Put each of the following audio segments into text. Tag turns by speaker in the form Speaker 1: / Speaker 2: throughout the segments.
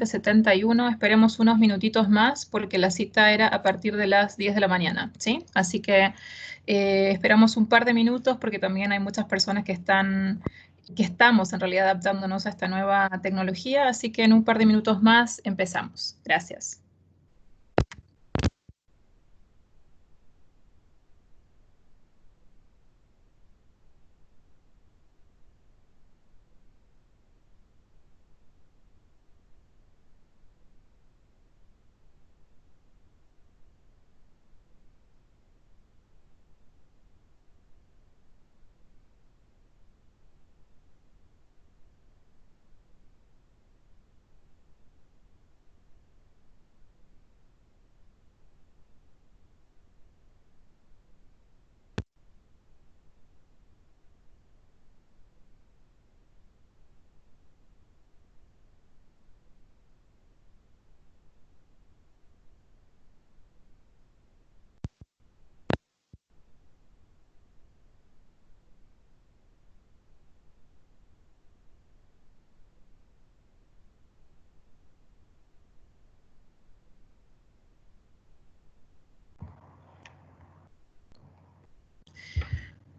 Speaker 1: 71. Esperemos unos minutitos más porque la cita era a partir de las 10 de la mañana, ¿sí? Así que esperamos un par de minutos porque también hay muchas personas que estamos en realidad adaptándonos a esta nueva tecnología, así que en un par de minutos más empezamos. Gracias.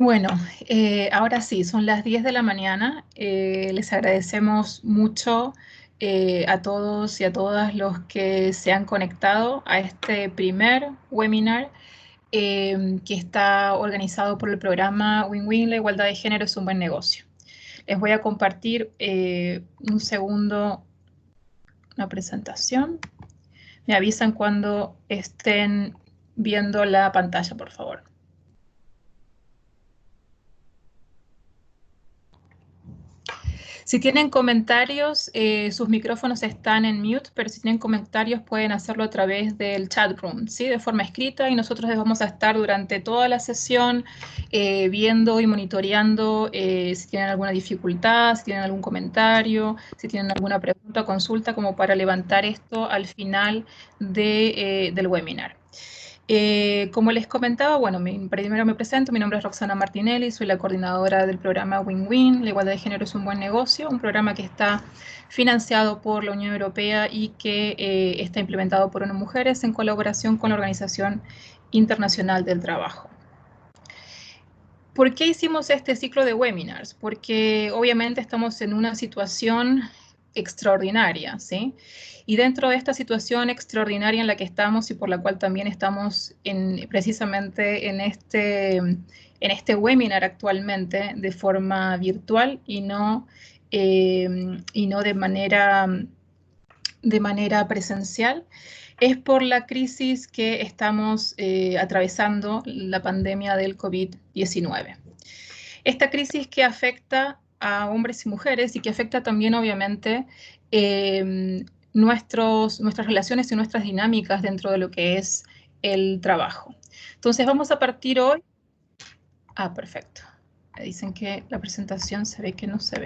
Speaker 1: Bueno, ahora sí, son las 10 de la mañana. Les agradecemos mucho a todos y a todas los que se han conectado a este primer webinar que está organizado por el programa Win-Win, la igualdad de género es un buen negocio. Les voy a compartir un segundo una presentación. Me avisan cuando estén viendo la pantalla, por favor. Si tienen comentarios, sus micrófonos están en mute, pero si tienen comentarios pueden hacerlo a través del chat room, ¿sí? De forma escrita, y nosotros les vamos a estar durante toda la sesión viendo y monitoreando si tienen alguna dificultad, si tienen algún comentario, si tienen alguna pregunta o consulta, como para levantar esto al final del webinar. Como les comentaba, bueno, primero me presento, mi nombre es Roxana Martinelli, soy la coordinadora del programa Win-Win, la igualdad de género es un buen negocio, un programa que está financiado por la Unión Europea y que está implementado por ONU Mujeres en colaboración con la Organización Internacional del Trabajo. ¿Por qué hicimos este ciclo de webinars? Porque obviamente estamos en una situación extraordinaria, ¿sí? Y dentro de esta situación extraordinaria en la que estamos y por la cual también estamos precisamente en este webinar actualmente de forma virtual y no de manera presencial, es por la crisis que estamos atravesando, la pandemia del COVID-19. Esta crisis que afecta a hombres y mujeres y que afecta también, obviamente, nuestras relaciones y nuestras dinámicas dentro de lo que es el trabajo. Entonces, vamos a partir hoy. Perfecto. Me dicen que la presentación se ve que no se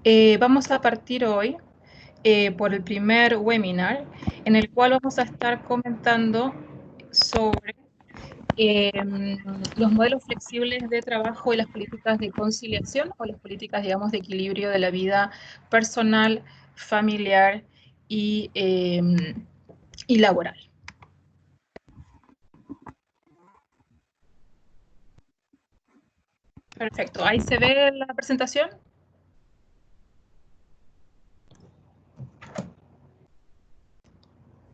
Speaker 1: ve. Vamos a partir hoy por el primer webinar, en el cual vamos a estar comentando sobre los modelos flexibles de trabajo y las políticas de conciliación o las políticas, digamos, de equilibrio de la vida personal, familiar y laboral. Perfecto. ¿Ahí se ve la presentación?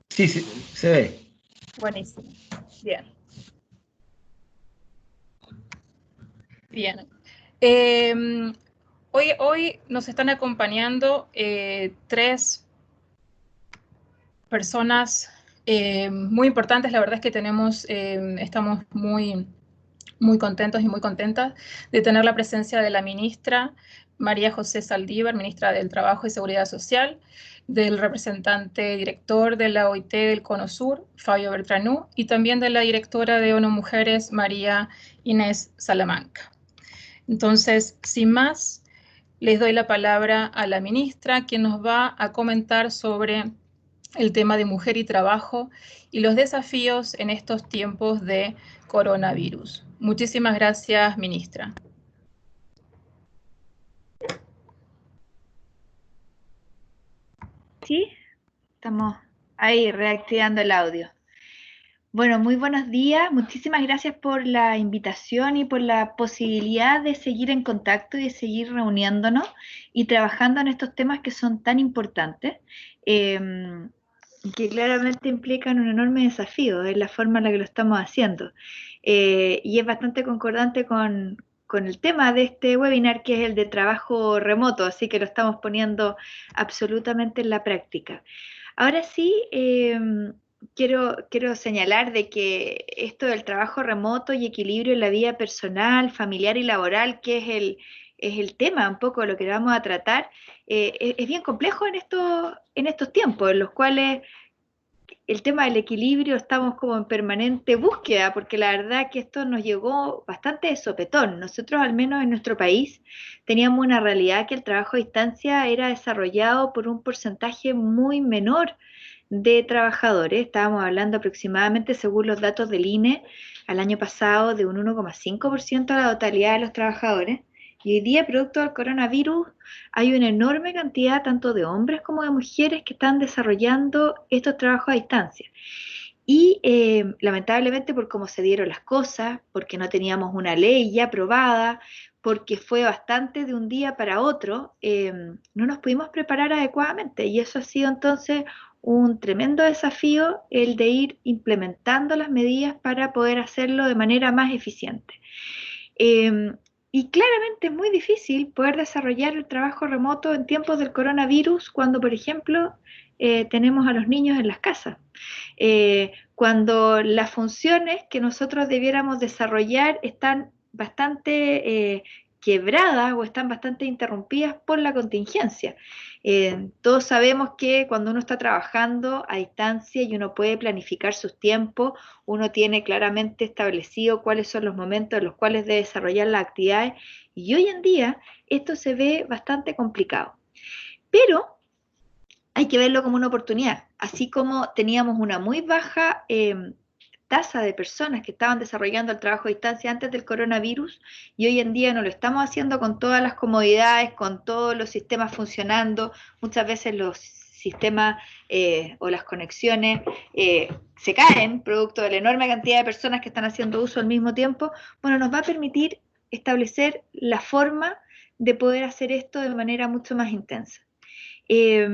Speaker 2: Sí, sí, se ve.
Speaker 1: Buenísimo. Bien. Bien. Hoy nos están acompañando 3 personas muy importantes. La verdad es que estamos muy contentos y muy contentas de tener la presencia de la ministra María José Saldívar, ministra del Trabajo y Seguridad Social, del representante director de la OIT del Cono Sur, Fabio Bertranú, y también de la directora de ONU Mujeres, María Inés Salamanca. Entonces, sin más, les doy la palabra a la ministra, quien nos va a comentar sobre el tema de mujer y trabajo y los desafíos en estos tiempos de coronavirus. Muchísimas gracias, ministra.
Speaker 2: Sí, estamos ahí reactivando el audio. Bueno, muy buenos días. Muchísimas gracias por la invitación y por la posibilidad de seguir en contacto y de seguir reuniéndonos y trabajando en estos temas que son tan importantes y que claramente implican un enorme desafío en la forma en la que lo estamos haciendo. Y es bastante concordante con el tema de este webinar, que es el de trabajo remoto, así que lo estamos poniendo absolutamente en la práctica. Ahora sí, quiero señalar de que esto del trabajo remoto y equilibrio en la vida personal, familiar y laboral, que es el tema un poco de lo que vamos a tratar, es bien complejo en estos tiempos, en los cuales el tema del equilibrio estamos como en permanente búsqueda, porque la verdad que esto nos llegó bastante de sopetón. Nosotros, al menos en nuestro país, teníamos una realidad que el trabajo a distancia era desarrollado por un porcentaje muy menor de trabajadores. Estábamos hablando aproximadamente, según los datos del INE, al año pasado de un 1,5% de la totalidad de los trabajadores. Y hoy día, producto del coronavirus, hay una enorme cantidad tanto de hombres como de mujeres que están desarrollando estos trabajos a distancia. Y lamentablemente por cómo se dieron las cosas, porque no teníamos una ley ya aprobada, porque fue bastante de un día para otro, no nos pudimos preparar adecuadamente y eso ha sido entonces un tremendo desafío el de ir implementando las medidas para poder hacerlo de manera más eficiente. Y claramente es muy difícil poder desarrollar el trabajo remoto en tiempos del coronavirus cuando, por ejemplo, tenemos a los niños en las casas. Cuando las funciones que nosotros debiéramos desarrollar están bastante quebradas o están bastante interrumpidas por la contingencia. Todos sabemos que cuando uno está trabajando a distancia y uno puede planificar sus tiempos, uno tiene claramente establecido cuáles son los momentos en los cuales debe desarrollar las actividades y hoy en día esto se ve bastante complicado. Pero hay que verlo como una oportunidad. Así como teníamos una muy baja tasa de personas que estaban desarrollando el trabajo a distancia antes del coronavirus y hoy en día no lo estamos haciendo con todas las comodidades, con todos los sistemas funcionando, muchas veces los sistemas o las conexiones se caen producto de la enorme cantidad de personas que están haciendo uso al mismo tiempo, bueno, nos va a permitir establecer la forma de poder hacer esto de manera mucho más intensa. Y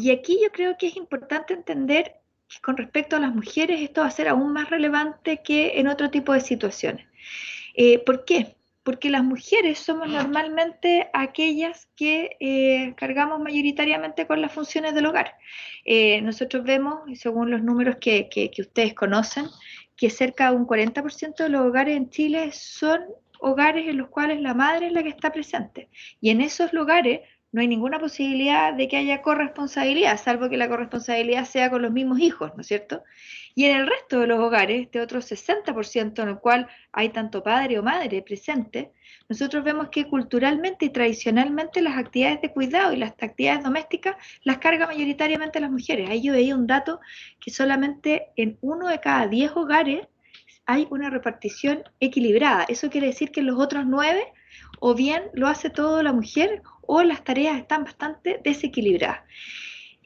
Speaker 2: aquí yo creo que es importante entender que con respecto a las mujeres esto va a ser aún más relevante que en otro tipo de situaciones. ¿Por qué? Porque las mujeres somos normalmente aquellas que cargamos mayoritariamente con las funciones del hogar. Nosotros vemos, y según los números que ustedes conocen, que cerca de un 40% de los hogares en Chile son hogares en los cuales la madre es la que está presente. Y en esos lugares no hay ninguna posibilidad de que haya corresponsabilidad, salvo que la corresponsabilidad sea con los mismos hijos, ¿no es cierto? Y en el resto de los hogares, este otro 60% en el cual hay tanto padre o madre presente, nosotros vemos que culturalmente y tradicionalmente las actividades de cuidado y las actividades domésticas las carga mayoritariamente las mujeres. Ahí yo veía un dato que solamente en 1 de cada 10 hogares hay una repartición equilibrada. Eso quiere decir que en los otros 9 o bien lo hace todo la mujer o las tareas están bastante desequilibradas.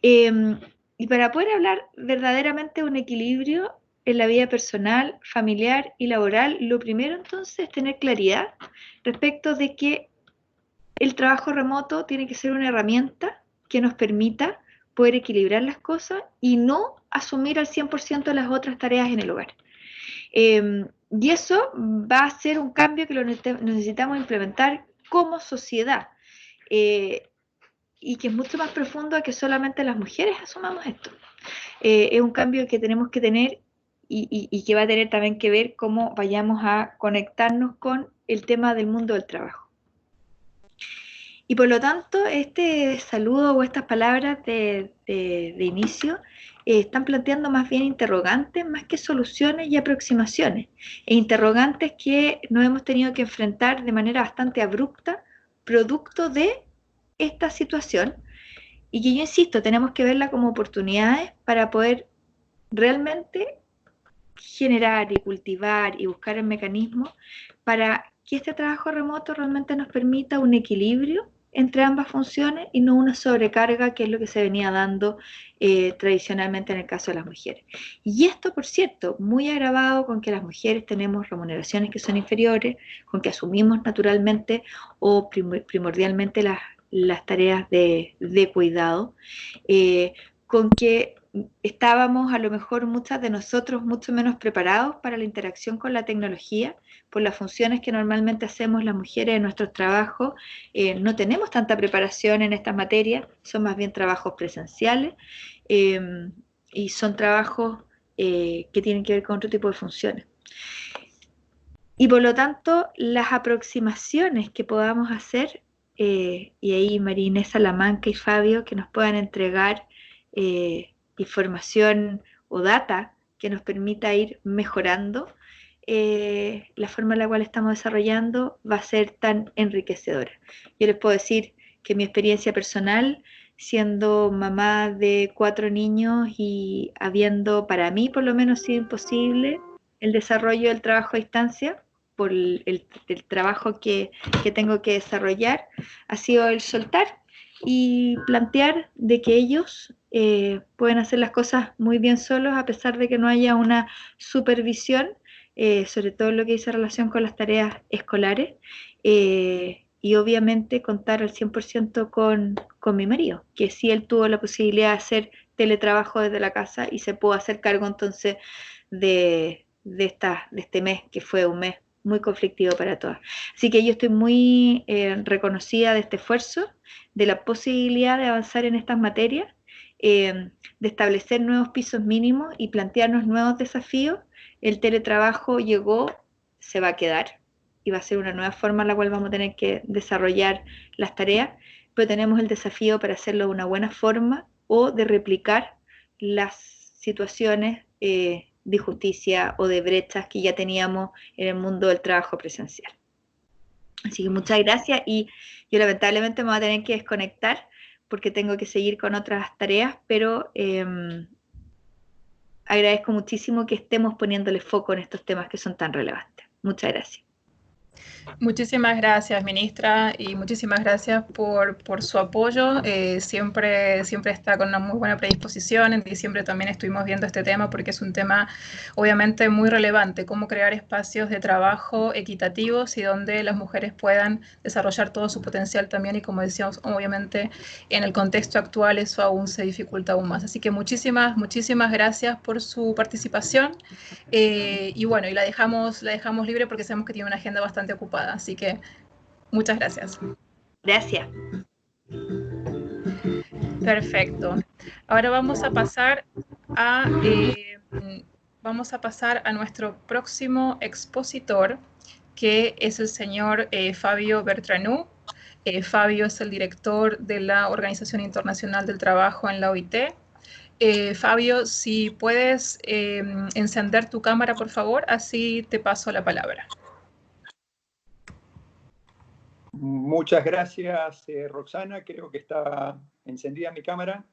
Speaker 2: Y para poder hablar verdaderamente de un equilibrio en la vida personal, familiar y laboral, lo primero entonces es tener claridad respecto de que el trabajo remoto tiene que ser una herramienta que nos permita poder equilibrar las cosas y no asumir al 100% las otras tareas en el hogar. Y eso va a ser un cambio que lo necesitamos implementar como sociedad. Y que es mucho más profundo a que solamente las mujeres asumamos esto. Es un cambio que tenemos que tener y que va a tener también que ver cómo vayamos a conectarnos con el tema del mundo del trabajo. Y por lo tanto, este saludo o estas palabras de inicio están planteando más bien interrogantes más que soluciones y aproximaciones. E interrogantes que nos hemos tenido que enfrentar de manera bastante abrupta, producto de esta situación, y que yo insisto, tenemos que verla como oportunidades para poder realmente generar y cultivar y buscar el mecanismo para que este trabajo remoto realmente nos permita un equilibrio entre ambas funciones y no una sobrecarga, que es lo que se venía dando tradicionalmente en el caso de las mujeres. Y esto, por cierto, muy agravado con que las mujeres tenemos remuneraciones que son inferiores, con que asumimos naturalmente o primordialmente las tareas de cuidado, con que estábamos a lo mejor muchas de nosotros mucho menos preparados para la interacción con la tecnología, por las funciones que normalmente hacemos las mujeres en nuestros trabajos. No tenemos tanta preparación en estas materias, son más bien trabajos presenciales y son trabajos que tienen que ver con otro tipo de funciones. Y por lo tanto, las aproximaciones que podamos hacer, y ahí María Inés Salamanca y Fabio, que nos puedan entregar información o data que nos permita ir mejorando la forma en la cual estamos desarrollando, va a ser tan enriquecedora. Yo les puedo decir que mi experiencia personal, siendo mamá de 4 niños y habiendo para mí por lo menos sido imposible el desarrollo del trabajo a distancia, por el trabajo que tengo que desarrollar, ha sido el soltar y plantear de que ellos pueden hacer las cosas muy bien solos a pesar de que no haya una supervisión, sobre todo lo que dice relación con las tareas escolares, y obviamente contar al 100% con mi marido, que sí él tuvo la posibilidad de hacer teletrabajo desde la casa y se pudo hacer cargo entonces de este mes, que fue un mes muy conflictivo para todas. Así que yo estoy muy reconocida de este esfuerzo, de la posibilidad de avanzar en estas materias, de establecer nuevos pisos mínimos y plantearnos nuevos desafíos. El teletrabajo llegó, se va a quedar y va a ser una nueva forma en la cual vamos a tener que desarrollar las tareas, pero tenemos el desafío para hacerlo de una buena forma o de replicar las situaciones de injusticia o de brechas que ya teníamos en el mundo del trabajo presencial. Así que muchas gracias, y yo lamentablemente me voy a tener que desconectar porque tengo que seguir con otras tareas, pero agradezco muchísimo que estemos poniéndole foco en estos temas que son tan relevantes. Muchas gracias.
Speaker 1: Muchísimas gracias, ministra, y muchísimas gracias por su apoyo. Siempre está con una muy buena predisposición. En diciembre también estuvimos viendo este tema porque es un tema obviamente muy relevante, cómo crear espacios de trabajo equitativos y donde las mujeres puedan desarrollar todo su potencial también, y como decíamos, obviamente en el contexto actual eso aún se dificulta aún más. Así que muchísimas gracias por su participación. Y bueno, y la dejamos libre porque sabemos que tiene una agenda bastante ocupada, así que muchas gracias.
Speaker 2: Gracias.
Speaker 1: Perfecto. Ahora vamos a pasar a nuestro próximo expositor, que es el señor Fabio Bertranou. Fabio es el director de la Organización Internacional del Trabajo en la OIT. Fabio, si puedes encender tu cámara, por favor, así te paso la palabra.
Speaker 3: Muchas gracias, Roxana. Creo que está encendida mi cámara.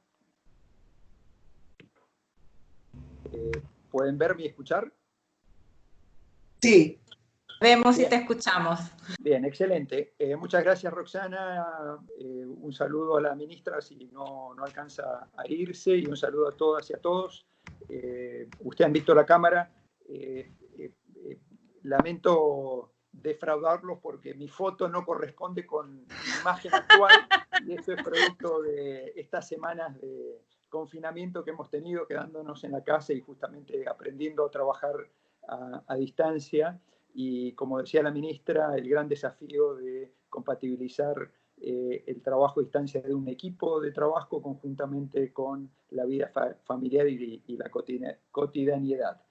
Speaker 3: ¿Pueden verme y escuchar?
Speaker 4: Sí, vemos y te escuchamos.
Speaker 3: Bien, excelente. Muchas gracias, Roxana. Un saludo a la ministra si no alcanza a irse, y un saludo a todas y a todos. Ustedes han visto la cámara. Lamento defraudarlos porque mi foto no corresponde con mi imagen actual, y eso es producto de estas semanas de confinamiento que hemos tenido, quedándonos en la casa y justamente aprendiendo a trabajar a distancia. Y como decía la ministra, el gran desafío de compatibilizar el trabajo a distancia de un equipo de trabajo conjuntamente con la vida familiar y la cotidianidad.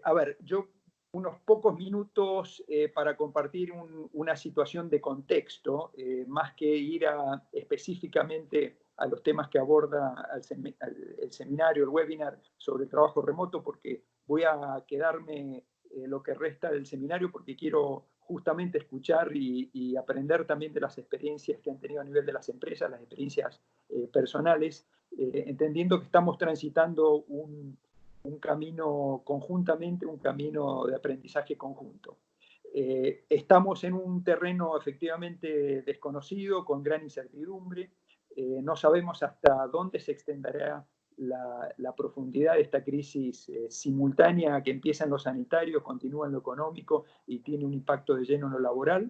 Speaker 3: A ver, yo unos pocos minutos para compartir una situación de contexto, más que ir específicamente a los temas que aborda el seminario, el webinar sobre el trabajo remoto, porque voy a quedarme lo que resta del seminario, porque quiero justamente escuchar y aprender también de las experiencias que han tenido a nivel de las empresas, las experiencias personales, entendiendo que estamos transitando un camino conjuntamente, un camino de aprendizaje conjunto. Estamos en un terreno efectivamente desconocido, con gran incertidumbre. No sabemos hasta dónde se extenderá la profundidad de esta crisis simultánea que empieza en lo sanitario, continúa en lo económico y tiene un impacto de lleno en lo laboral.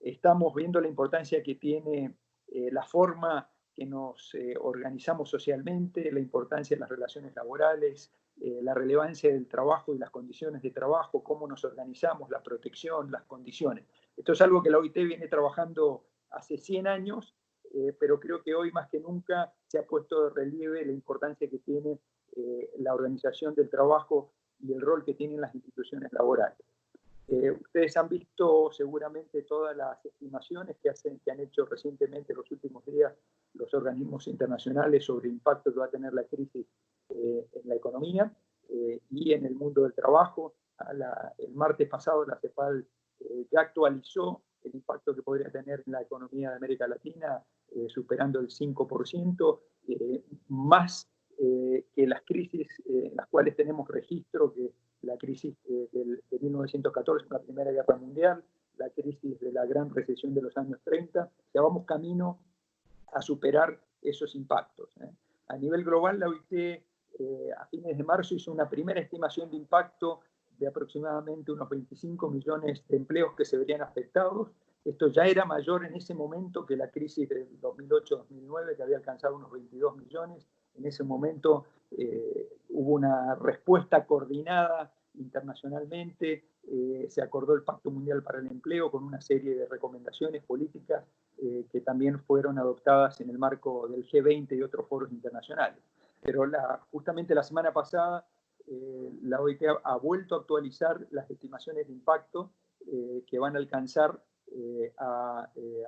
Speaker 3: Estamos viendo la importancia que tiene la forma que nos organizamos socialmente, la importancia de las relaciones laborales, la relevancia del trabajo y las condiciones de trabajo, cómo nos organizamos, la protección, las condiciones. Esto es algo que la OIT viene trabajando hace 100 años, pero creo que hoy más que nunca se ha puesto de relieve la importancia que tiene la organización del trabajo y el rol que tienen las instituciones laborales. Ustedes han visto seguramente todas las estimaciones que han hecho recientemente, los últimos días, los organismos internacionales sobre el impacto que va a tener la crisis en la economía y en el mundo del trabajo. El martes pasado la CEPAL ya actualizó el impacto que podría tener en la economía de América Latina, superando el 5%, más que las crisis en las cuales tenemos registro, que la crisis de 1914, la Primera Guerra Mundial, la crisis de la gran recesión de los años 30. Ya vamos camino a superar esos impactos. A nivel global, la OIT a fines de marzo hizo una primera estimación de impacto de aproximadamente unos 25 millones de empleos que se verían afectados. Esto ya era mayor en ese momento que la crisis del 2008-2009, que había alcanzado unos 22 millones. En ese momento hubo una respuesta coordinada internacionalmente, se acordó el Pacto Mundial para el Empleo con una serie de recomendaciones políticas que también fueron adoptadas en el marco del G20 y otros foros internacionales. Pero justamente la semana pasada la OIT ha vuelto a actualizar las estimaciones de impacto que van a alcanzar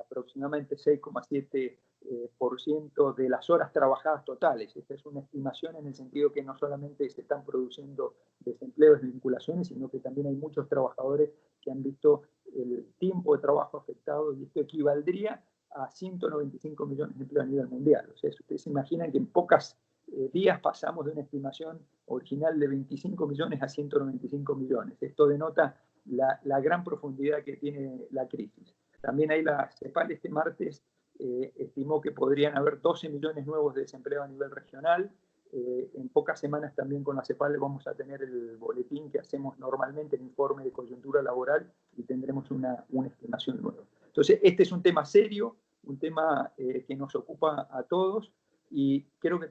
Speaker 3: aproximadamente 6,7% de las horas trabajadas totales. Esta es una estimación en el sentido que no solamente se están produciendo desempleos y vinculaciones, sino que también hay muchos trabajadores que han visto el tiempo de trabajo afectado, y esto equivaldría a 195 millones de empleos a nivel mundial. O sea, ustedes se imaginan que en pocos días pasamos de una estimación original de 25 millones a 195 millones. Esto denota la gran profundidad que tiene la crisis. También ahí la CEPAL este martes estimó que podrían haber 12 millones nuevos de desempleo a nivel regional. En pocas semanas también con la CEPAL vamos a tener el boletín que hacemos normalmente, el informe de coyuntura laboral, y tendremos una estimación nueva. Entonces, este es un tema serio, un tema que nos ocupa a todos, y creo que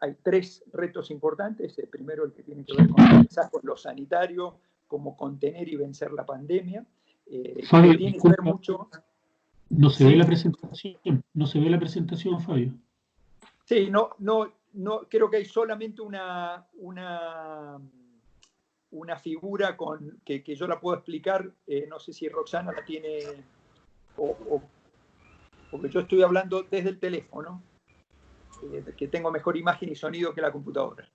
Speaker 3: hay tres retos importantes. El primero, el que tiene que ver con lo sanitario, cómo contener y vencer la pandemia.
Speaker 5: Fabio,
Speaker 3: que tiene que ver mucho...
Speaker 5: No se ve la presentación, Fabio.
Speaker 3: Sí, no, creo que hay solamente una figura que yo la puedo explicar. No sé si Roxana la tiene, porque yo estoy hablando desde el teléfono, que tengo mejor imagen y sonido que la computadora.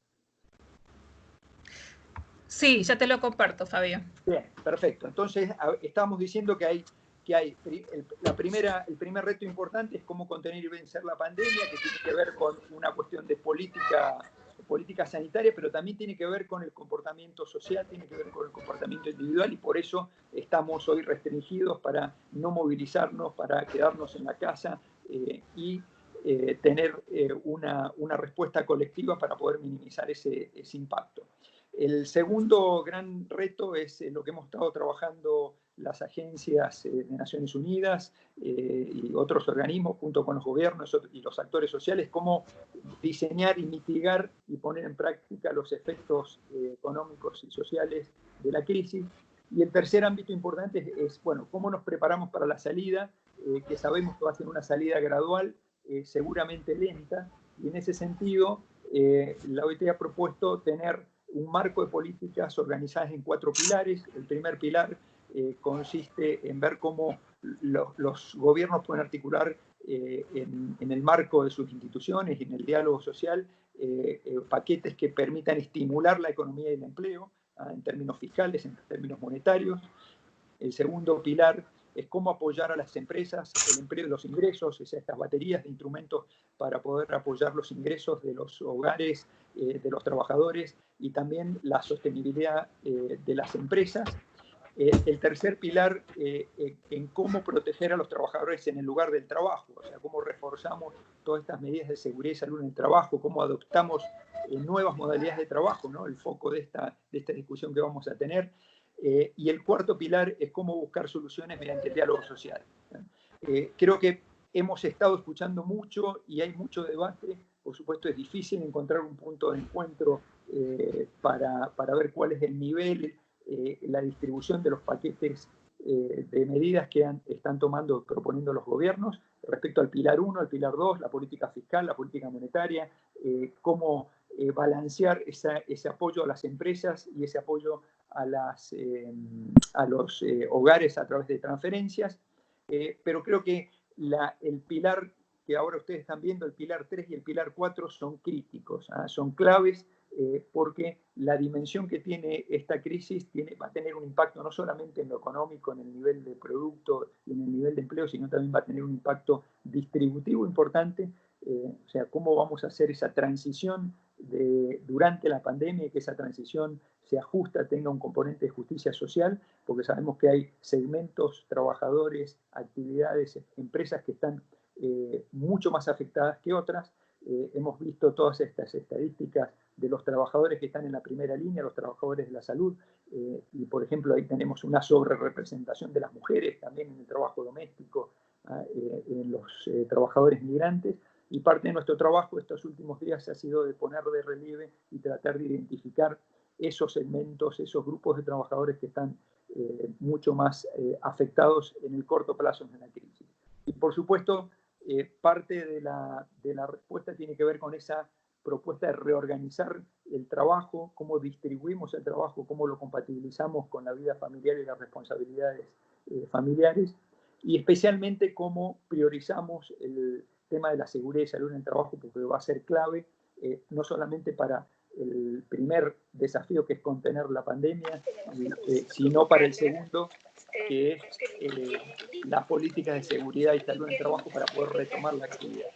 Speaker 1: Sí, ya te lo comparto, Fabio.
Speaker 3: Bien, perfecto. Entonces, estamos diciendo que el primer reto importante es cómo contener y vencer la pandemia, que tiene que ver con una cuestión de política sanitaria, pero también tiene que ver con el comportamiento social, tiene que ver con el comportamiento individual, y por eso estamos hoy restringidos para no movilizarnos, para quedarnos en la casa y tener una respuesta colectiva para poder minimizar ese impacto. El segundo gran reto es lo que hemos estado trabajando las agencias de Naciones Unidas y otros organismos junto con los gobiernos y los actores sociales, cómo diseñar y mitigar y poner en práctica los efectos económicos y sociales de la crisis. Y el tercer ámbito importante es cómo nos preparamos para la salida, que sabemos que va a ser una salida gradual, seguramente lenta, y en ese sentido la OIT ha propuesto tener un marco de políticas organizadas en 4 pilares. El primer pilar consiste en ver cómo los gobiernos pueden articular en el marco de sus instituciones y en el diálogo social paquetes que permitan estimular la economía y el empleo en términos fiscales, en términos monetarios. El segundo pilar es cómo apoyar a las empresas, el empleo y los ingresos, es estas baterías de instrumentos para poder apoyar los ingresos de los hogares, de los trabajadores, y también la sostenibilidad de las empresas. El tercer pilar en cómo proteger a los trabajadores en el lugar del trabajo, o sea, cómo reforzamos todas estas medidas de seguridad y salud en el trabajo, cómo adoptamos nuevas modalidades de trabajo, ¿no? El foco de esta discusión que vamos a tener. Y el cuarto pilar es cómo buscar soluciones mediante el diálogo social. Creo que hemos estado escuchando mucho y hay mucho debate. Por supuesto, es difícil encontrar un punto de encuentro para ver cuál es el nivel, la distribución de los paquetes de medidas que están proponiendo los gobiernos respecto al pilar 1, al pilar 2, la política fiscal, la política monetaria, cómo balancear ese apoyo a las empresas y ese apoyo a los hogares a través de transferencias. Pero creo que el pilar que ahora ustedes están viendo, el pilar 3 y el pilar 4, son críticos, son claves, porque la dimensión que tiene esta crisis va a tener un impacto no solamente en lo económico, en el nivel de producto y en el nivel de empleo, sino también va a tener un impacto distributivo importante. O sea, cómo vamos a hacer esa transición durante la pandemia, y que esa transición se ajusta, tenga un componente de justicia social, porque sabemos que hay segmentos, trabajadores, actividades, empresas que están mucho más afectadas que otras. Hemos visto todas estas estadísticas de los trabajadores que están en la primera línea, los trabajadores de la salud, y por ejemplo ahí tenemos una sobrerepresentación de las mujeres también en el trabajo doméstico, en los trabajadores migrantes, y parte de nuestro trabajo estos últimos días ha sido de poner de relieve y tratar de identificar esos segmentos, esos grupos de trabajadores que están mucho más afectados en el corto plazo en la crisis. Y por supuesto, parte de la respuesta tiene que ver con esa propuesta de reorganizar el trabajo, cómo distribuimos el trabajo, cómo lo compatibilizamos con la vida familiar y las responsabilidades familiares, y especialmente cómo priorizamos el tema de la seguridad y salud en el trabajo, porque va a ser clave, no solamente para el primer desafío, que es contener la pandemia, sino para el segundo, que es la política de seguridad y salud en el trabajo para poder retomar la actividad.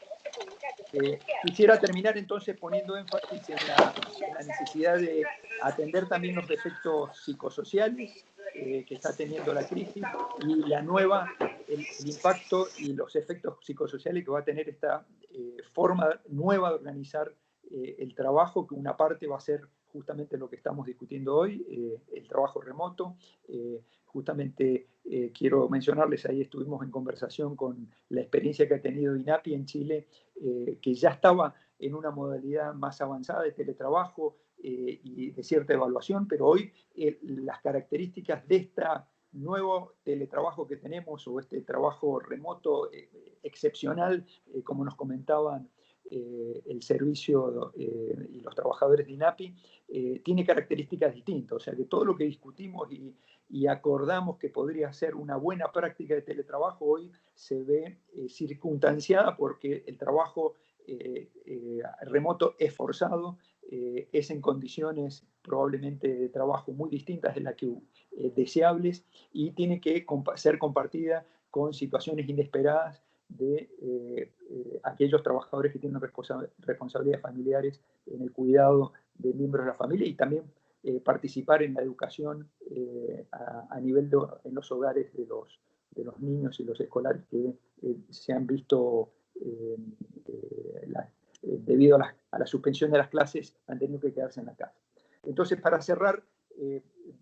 Speaker 3: Quisiera terminar entonces poniendo énfasis en la necesidad de atender también los efectos psicosociales que está teniendo la crisis, y el impacto y los efectos psicosociales que va a tener esta forma nueva de organizar el trabajo, que una parte va a ser justamente lo que estamos discutiendo hoy, el trabajo remoto. Justamente quiero mencionarles, ahí estuvimos en conversación con la experiencia que ha tenido INAPI en Chile, que ya estaba en una modalidad más avanzada de teletrabajo y de cierta evaluación, pero hoy las características de este nuevo teletrabajo que tenemos, o este trabajo remoto excepcional, como nos comentaban el servicio y los trabajadores de INAPI, tiene características distintas. O sea que todo lo que discutimos y acordamos que podría ser una buena práctica de teletrabajo hoy se ve circunstanciada porque el trabajo remoto es forzado, es en condiciones probablemente de trabajo muy distintas de las que deseables, y tiene que ser compartida con situaciones inesperadas de aquellos trabajadores que tienen responsabilidades familiares en el cuidado de miembros de la familia, y también participar en la educación a nivel en los hogares de los niños y los escolares que se han visto debido a la suspensión de las clases, han tenido que quedarse en la casa. Entonces, para cerrar,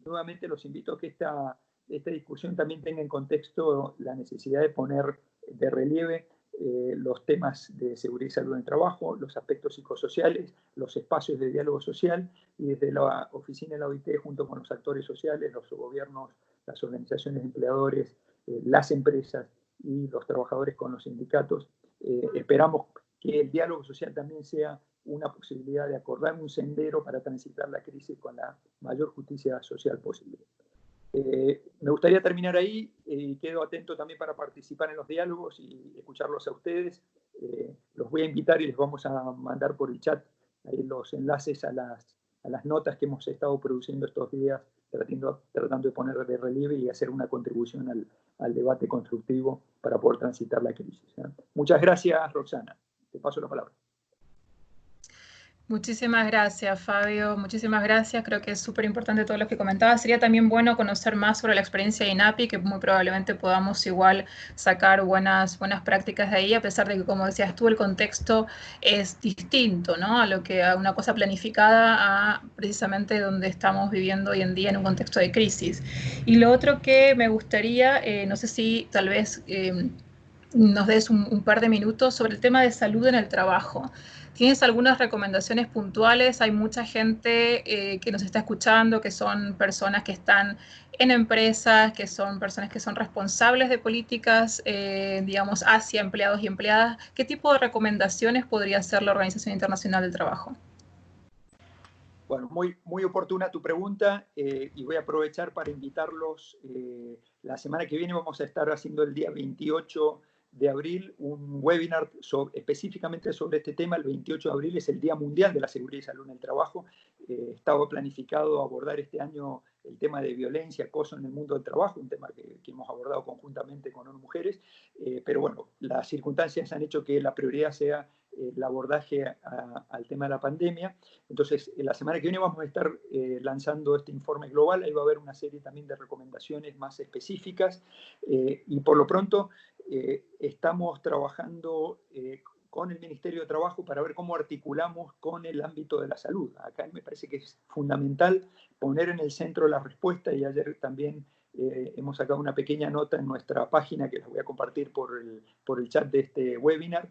Speaker 3: nuevamente los invito a que esta discusión también tenga en contexto la necesidad de poner de relieve los temas de seguridad y salud en el trabajo, los aspectos psicosociales, los espacios de diálogo social, y desde la oficina de la OIT, junto con los actores sociales, los gobiernos, las organizaciones de empleadores, las empresas y los trabajadores con los sindicatos, esperamos que el diálogo social también sea una posibilidad de acordar un sendero para transitar la crisis con la mayor justicia social posible. Me gustaría terminar ahí y quedo atento también para participar en los diálogos y escucharlos a ustedes. Los voy a invitar y les vamos a mandar por el chat ahí los enlaces a las notas que hemos estado produciendo estos días, tratando de poner de relieve y hacer una contribución al debate constructivo para poder transitar la crisis. Muchas gracias, Roxana. Te paso la palabra.
Speaker 1: Muchísimas gracias, Fabio. Muchísimas gracias. Creo que es súper importante todo lo que comentabas. Sería también bueno conocer más sobre la experiencia de INAPI, que muy probablemente podamos igual sacar buenas prácticas de ahí, a pesar de que, como decías tú, el contexto es distinto, ¿no? A una cosa planificada a precisamente donde estamos viviendo hoy en día en un contexto de crisis. Y lo otro que me gustaría, no sé si tal vez nos des un par de minutos sobre el tema de salud en el trabajo. ¿Tienes algunas recomendaciones puntuales? Hay mucha gente que nos está escuchando, que son personas que están en empresas, que son personas que son responsables de políticas, digamos, hacia empleados y empleadas. ¿Qué tipo de recomendaciones podría hacer la Organización Internacional del Trabajo?
Speaker 3: Bueno, muy oportuna tu pregunta y voy a aprovechar para invitarlos. La semana que viene vamos a estar haciendo el día 28 de abril un webinar específicamente sobre este tema. El 28 de abril es el Día Mundial de la Seguridad y Salud en el Trabajo. Estaba planificado abordar este año el tema de violencia, acoso en el mundo del trabajo, un tema que hemos abordado conjuntamente con ONU Mujeres, pero bueno, las circunstancias han hecho que la prioridad sea el abordaje al tema de la pandemia. Entonces, la semana que viene vamos a estar lanzando este informe global. Ahí va a haber una serie también de recomendaciones más específicas y por lo pronto estamos trabajando con el Ministerio de Trabajo para ver cómo articulamos con el ámbito de la salud. Acá me parece que es fundamental poner en el centro la respuesta, y ayer también hemos sacado una pequeña nota en nuestra página que les voy a compartir por el chat de este webinar,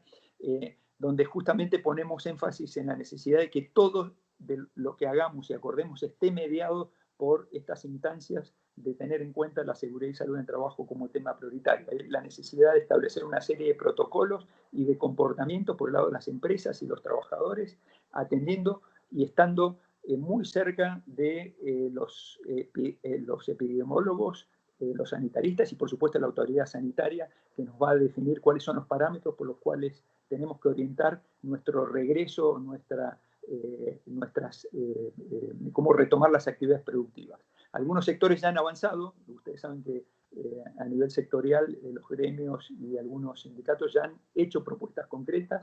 Speaker 3: donde justamente ponemos énfasis en la necesidad de que todo de lo que hagamos y acordemos esté mediado por estas instancias de tener en cuenta la seguridad y salud en el trabajo como tema prioritario. La necesidad de establecer una serie de protocolos y de comportamientos por el lado de las empresas y los trabajadores, atendiendo y estando muy cerca de los epidemiólogos, los sanitaristas y por supuesto la autoridad sanitaria, que nos va a definir cuáles son los parámetros por los cuales tenemos que orientar nuestro regreso, cómo retomar las actividades productivas. Algunos sectores ya han avanzado. Ustedes saben que a nivel sectorial los gremios y algunos sindicatos ya han hecho propuestas concretas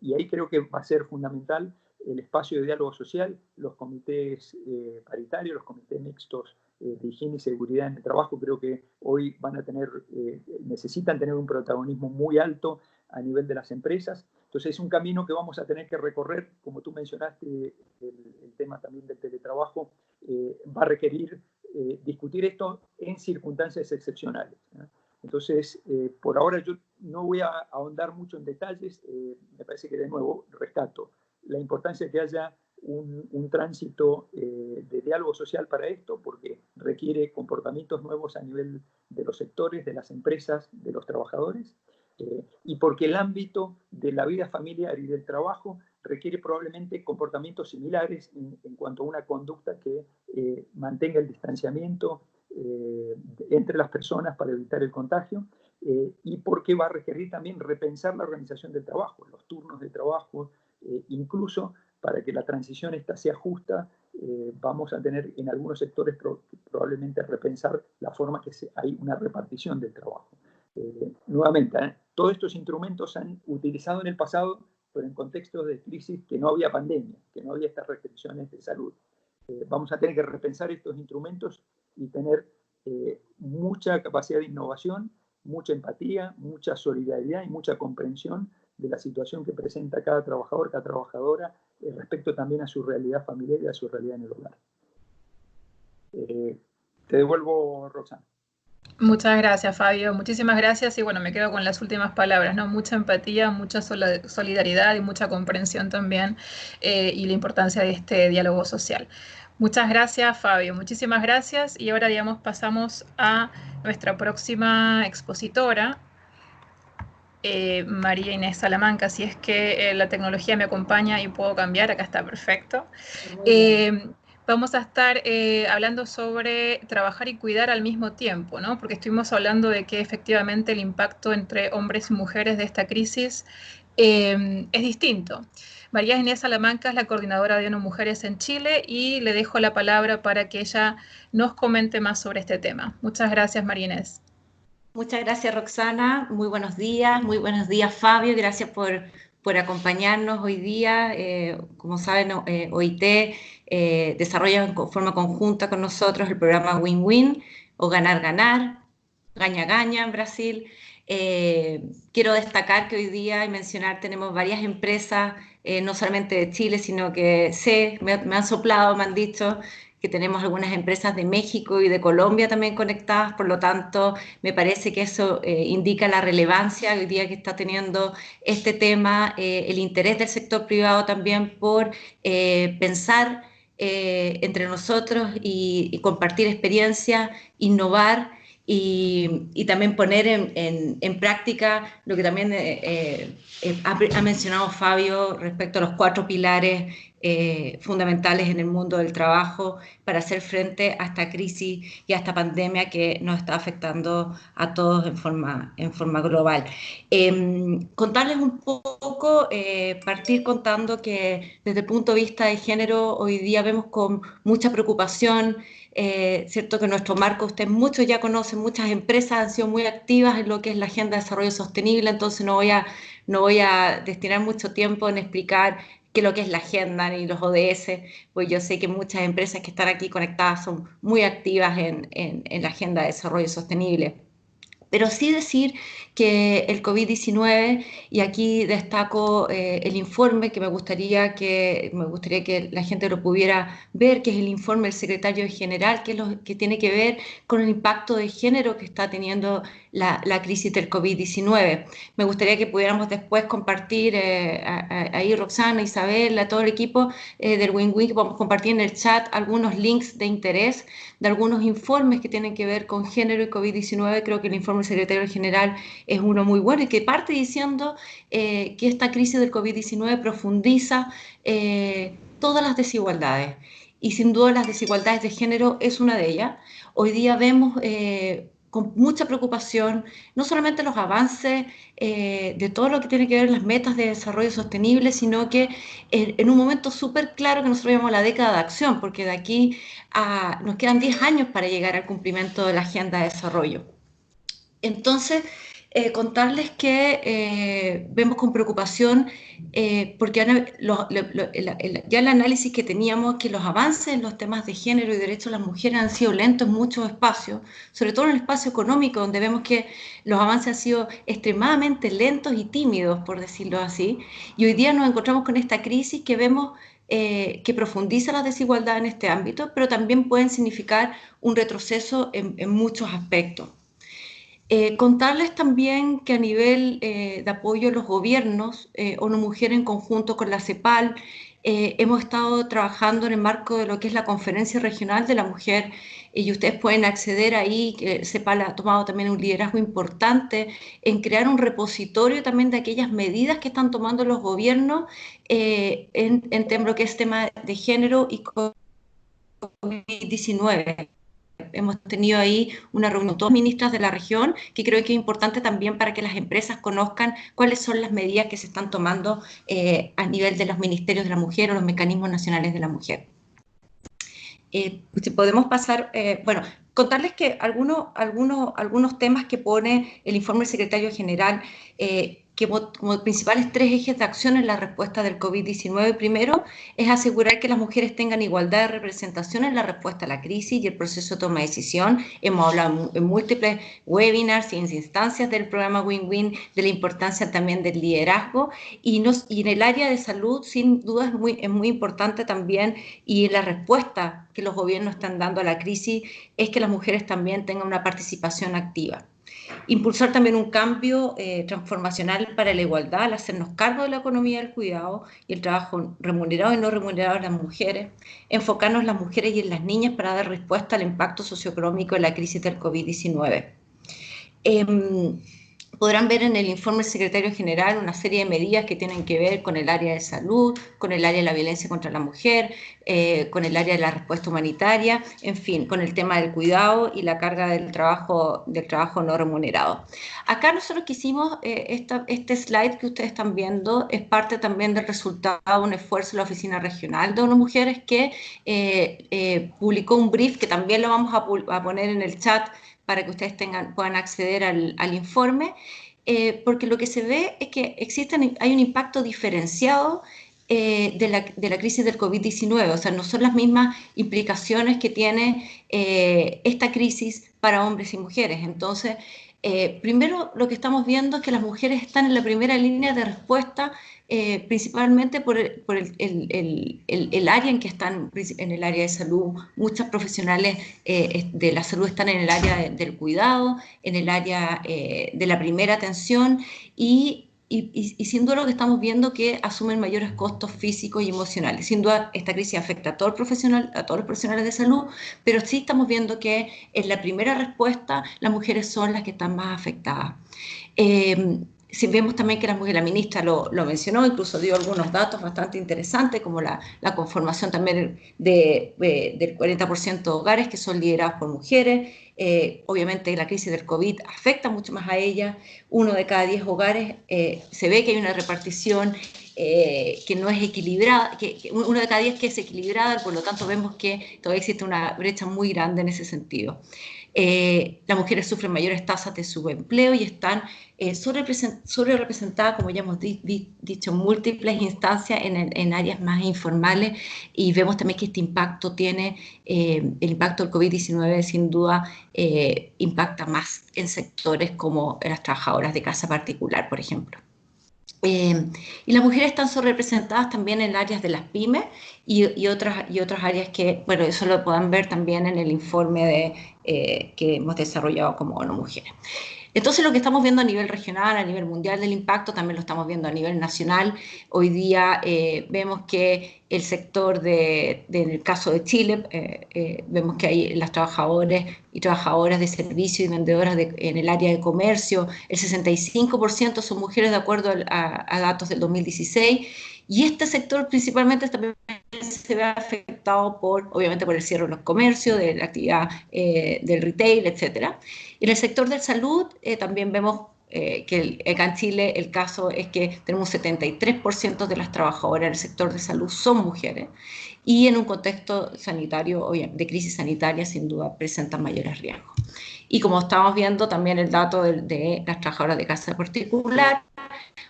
Speaker 3: y ahí creo que va a ser fundamental el espacio de diálogo social, los comités paritarios, los comités mixtos de higiene y seguridad en el trabajo. Creo que hoy necesitan tener un protagonismo muy alto a nivel de las empresas. Entonces es un camino que vamos a tener que recorrer. Como tú mencionaste, el tema también del teletrabajo va a requerir discutir esto en circunstancias excepcionales, ¿no? Entonces, por ahora yo no voy a ahondar mucho en detalles. Me parece que, de nuevo, rescato la importancia de que haya un tránsito de diálogo social para esto, porque requiere comportamientos nuevos a nivel de los sectores, de las empresas, de los trabajadores, y porque el ámbito de la vida familiar y del trabajo requiere probablemente comportamientos similares en cuanto a una conducta que mantenga el distanciamiento entre las personas para evitar el contagio, y porque va a requerir también repensar la organización del trabajo, los turnos de trabajo, incluso para que la transición esta sea justa. Vamos a tener en algunos sectores probablemente repensar la forma que hay una repartición del trabajo. Nuevamente, todos estos instrumentos se han utilizado en el pasado, pero en contextos de crisis que no había pandemia, que no había estas restricciones de salud. Vamos a tener que repensar estos instrumentos y tener mucha capacidad de innovación, mucha empatía, mucha solidaridad y mucha comprensión de la situación que presenta cada trabajador, cada trabajadora, respecto también a su realidad familiar y a su realidad en el hogar. Te devuelvo, Roxana.
Speaker 1: Muchas gracias, Fabio. Muchísimas gracias. Y bueno, me quedo con las últimas palabras, ¿no? Mucha empatía, mucha solidaridad y mucha comprensión también, y la importancia de este diálogo social. Muchas gracias, Fabio. Muchísimas gracias. Y ahora, digamos, pasamos a nuestra próxima expositora, María Inés Salamanca. Si es que la tecnología me acompaña y puedo cambiar, acá está perfecto. Vamos a estar hablando sobre trabajar y cuidar al mismo tiempo, ¿no? Porque estuvimos hablando de que efectivamente el impacto entre hombres y mujeres de esta crisis es distinto. María Inés Salamanca es la coordinadora de ONU Mujeres en Chile y le dejo la palabra para que ella nos comente más sobre este tema. Muchas gracias, María Inés.
Speaker 4: Muchas gracias, Roxana. Muy buenos días, Fabio. Gracias por por acompañarnos hoy día. Como saben, OIT desarrolla en forma conjunta con nosotros el programa Win-Win o Ganar-Ganar, Gaña-Gaña en Brasil. Quiero destacar que hoy día y mencionar tenemos varias empresas, no solamente de Chile, sino que me han soplado, me han dicho que tenemos algunas empresas de México y de Colombia también conectadas, por lo tanto me parece que eso indica la relevancia hoy día que está teniendo este tema, el interés del sector privado también por pensar entre nosotros y compartir experiencias, innovar y también poner en práctica lo que también ha mencionado Fabio respecto a los 4 pilares fundamentales en el mundo del trabajo para hacer frente a esta crisis y a esta pandemia que nos está afectando a todos en forma global. Contarles un poco, partir contando que desde el punto de vista de género hoy día vemos con mucha preocupación, cierto que nuestro marco, ustedes muchos ya conocen, muchas empresas han sido muy activas en lo que es la Agenda de Desarrollo Sostenible, entonces no voy a destinar mucho tiempo en explicar qué es lo que es la agenda ni los ODS, pues yo sé que muchas empresas que están aquí conectadas son muy activas en la Agenda de Desarrollo Sostenible. Pero sí decir que el COVID-19, y aquí destaco el informe que me gustaría que la gente lo pudiera ver, que es el informe del secretario general, que tiene que ver con el impacto de género que está teniendo la crisis del COVID-19. Me gustaría que pudiéramos después compartir, ahí Roxana, Isabel, a todo el equipo del Win-Win, que podamos compartir en el chat algunos links de interés de algunos informes que tienen que ver con género y COVID-19. Creo que el informe del secretario general es uno muy bueno y que parte diciendo que esta crisis del COVID-19 profundiza todas las desigualdades. Y sin duda las desigualdades de género es una de ellas. Hoy día vemos con mucha preocupación no solamente los avances de todo lo que tiene que ver con las metas de desarrollo sostenible, sino que en un momento súper claro que nosotros llamamos la década de acción, porque de aquí nos quedan 10 años para llegar al cumplimiento de la Agenda de Desarrollo. Entonces, contarles que vemos con preocupación porque ya el análisis que teníamos, que los avances en los temas de género y derechos de las mujeres han sido lentos en muchos espacios, sobre todo en el espacio económico, donde vemos que los avances han sido extremadamente lentos y tímidos, por decirlo así, y hoy día nos encontramos con esta crisis que vemos que profundiza la desigualdad en este ámbito, pero también pueden significar un retroceso en muchos aspectos. Contarles también que a nivel de apoyo a los gobiernos, ONU Mujer en conjunto con la CEPAL, hemos estado trabajando en el marco de lo que es la Conferencia Regional de la Mujer y ustedes pueden acceder ahí, que CEPAL ha tomado también un liderazgo importante en crear un repositorio también de aquellas medidas que están tomando los gobiernos en lo que es tema de género y COVID-19. Hemos tenido ahí una reunión con todas las ministras de la región, que creo que es importante también para que las empresas conozcan cuáles son las medidas que se están tomando a nivel de los ministerios de la mujer o los mecanismos nacionales de la mujer. Si podemos pasar, bueno, contarles que algunos temas que pone el informe del secretario general, que como principales 3 ejes de acción en la respuesta del COVID-19, primero es asegurar que las mujeres tengan igualdad de representación en la respuesta a la crisis y el proceso de toma de decisión. Hemos hablado en múltiples webinars y en instancias del programa Win-Win de la importancia también del liderazgo y en el área de salud sin duda es muy importante también, y la respuesta que los gobiernos están dando a la crisis es que las mujeres también tengan una participación activa. Impulsar también un cambio transformacional para la igualdad al hacernos cargo de la economía del cuidado y el trabajo remunerado y no remunerado de las mujeres, enfocarnos en las mujeres y en las niñas para dar respuesta al impacto socioeconómico de la crisis del COVID-19. Podrán ver en el informe del secretario general una serie de medidas que tienen que ver con el área de salud, con el área de la violencia contra la mujer, con el área de la respuesta humanitaria, en fin, con el tema del cuidado y la carga del trabajo no remunerado. Acá nosotros quisimos, este slide que ustedes están viendo es parte también del resultado de un esfuerzo de la Oficina Regional de ONU Mujeres que publicó un brief que también lo vamos a poner en el chat para que ustedes puedan acceder al informe, porque lo que se ve es que hay un impacto diferenciado de la crisis del COVID-19, o sea, no son las mismas implicaciones que tiene esta crisis para hombres y mujeres. Entonces, primero lo que estamos viendo es que las mujeres están en la primera línea de respuesta, principalmente por el área en que están, en el área de salud. Muchas profesionales de la salud están en el área del cuidado, en el área de la primera atención y sin duda lo que estamos viendo que asumen mayores costos físicos y emocionales. Sin duda esta crisis afecta a todos los profesionales de salud, pero sí estamos viendo que en la primera respuesta las mujeres son las que están más afectadas. Si vemos también que la ministra lo mencionó, incluso dio algunos datos bastante interesantes, como la conformación también del 40% de hogares que son liderados por mujeres. Obviamente la crisis del COVID afecta mucho más a ellas. 1 de cada 10 hogares se ve que hay una repartición que no es equilibrada, que 1 de cada 10 que es equilibrada, por lo tanto vemos que todavía existe una brecha muy grande en ese sentido. Las mujeres sufren mayores tasas de subempleo y están sobre-representadas, como ya hemos dicho, en múltiples instancias en áreas más informales, y vemos también que este impacto tiene, el impacto del COVID-19 sin duda impacta más en sectores como las trabajadoras de casa particular, por ejemplo. Y las mujeres están sobrerepresentadas también en áreas de las pymes y otras áreas que, bueno, eso lo pueden ver también en el informe que hemos desarrollado como ONU Mujeres. Entonces lo que estamos viendo a nivel regional, a nivel mundial del impacto, también lo estamos viendo a nivel nacional. Hoy día vemos que el sector en el caso de Chile, vemos que hay las trabajadoras y trabajadoras de servicio y vendedoras en el área de comercio, el 65% son mujeres de acuerdo a datos del 2016, y este sector principalmente también se ve afectado obviamente por el cierre de los comercios, de la actividad del retail, etcétera. En el sector de salud también vemos que acá en Chile el caso es que tenemos un 73% de las trabajadoras en el sector de salud son mujeres, y en un contexto sanitario, de crisis sanitaria, sin duda presentan mayores riesgos. Y como estamos viendo también el dato de las trabajadoras de casa particular,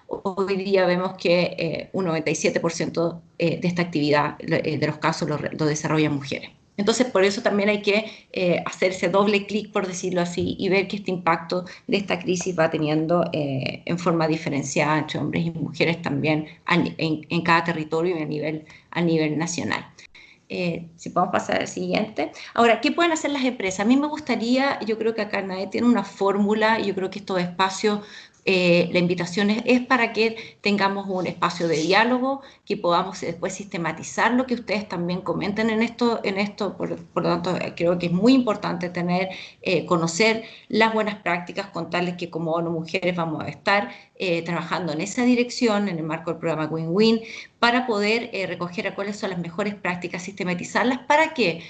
Speaker 4: hoy día vemos que un 97% de esta actividad, de los casos, lo desarrollan mujeres. Entonces, por eso también hay que hacerse doble clic, por decirlo así, y ver que este impacto de esta crisis va teniendo en forma diferenciada entre hombres y mujeres también en cada territorio y a nivel nacional. Si podemos pasar al siguiente. Ahora, ¿qué pueden hacer las empresas? A mí me gustaría, yo creo que acá nadie tiene una fórmula, y yo creo que estos espacios, la invitación es para que tengamos un espacio de diálogo, que podamos después sistematizar lo que ustedes también comenten en esto. Por lo tanto, creo que es muy importante conocer las buenas prácticas, contarles que como ONU Mujeres vamos a estar trabajando en esa dirección, en el marco del programa Win-Win, para poder recoger a cuáles son las mejores prácticas, sistematizarlas, para que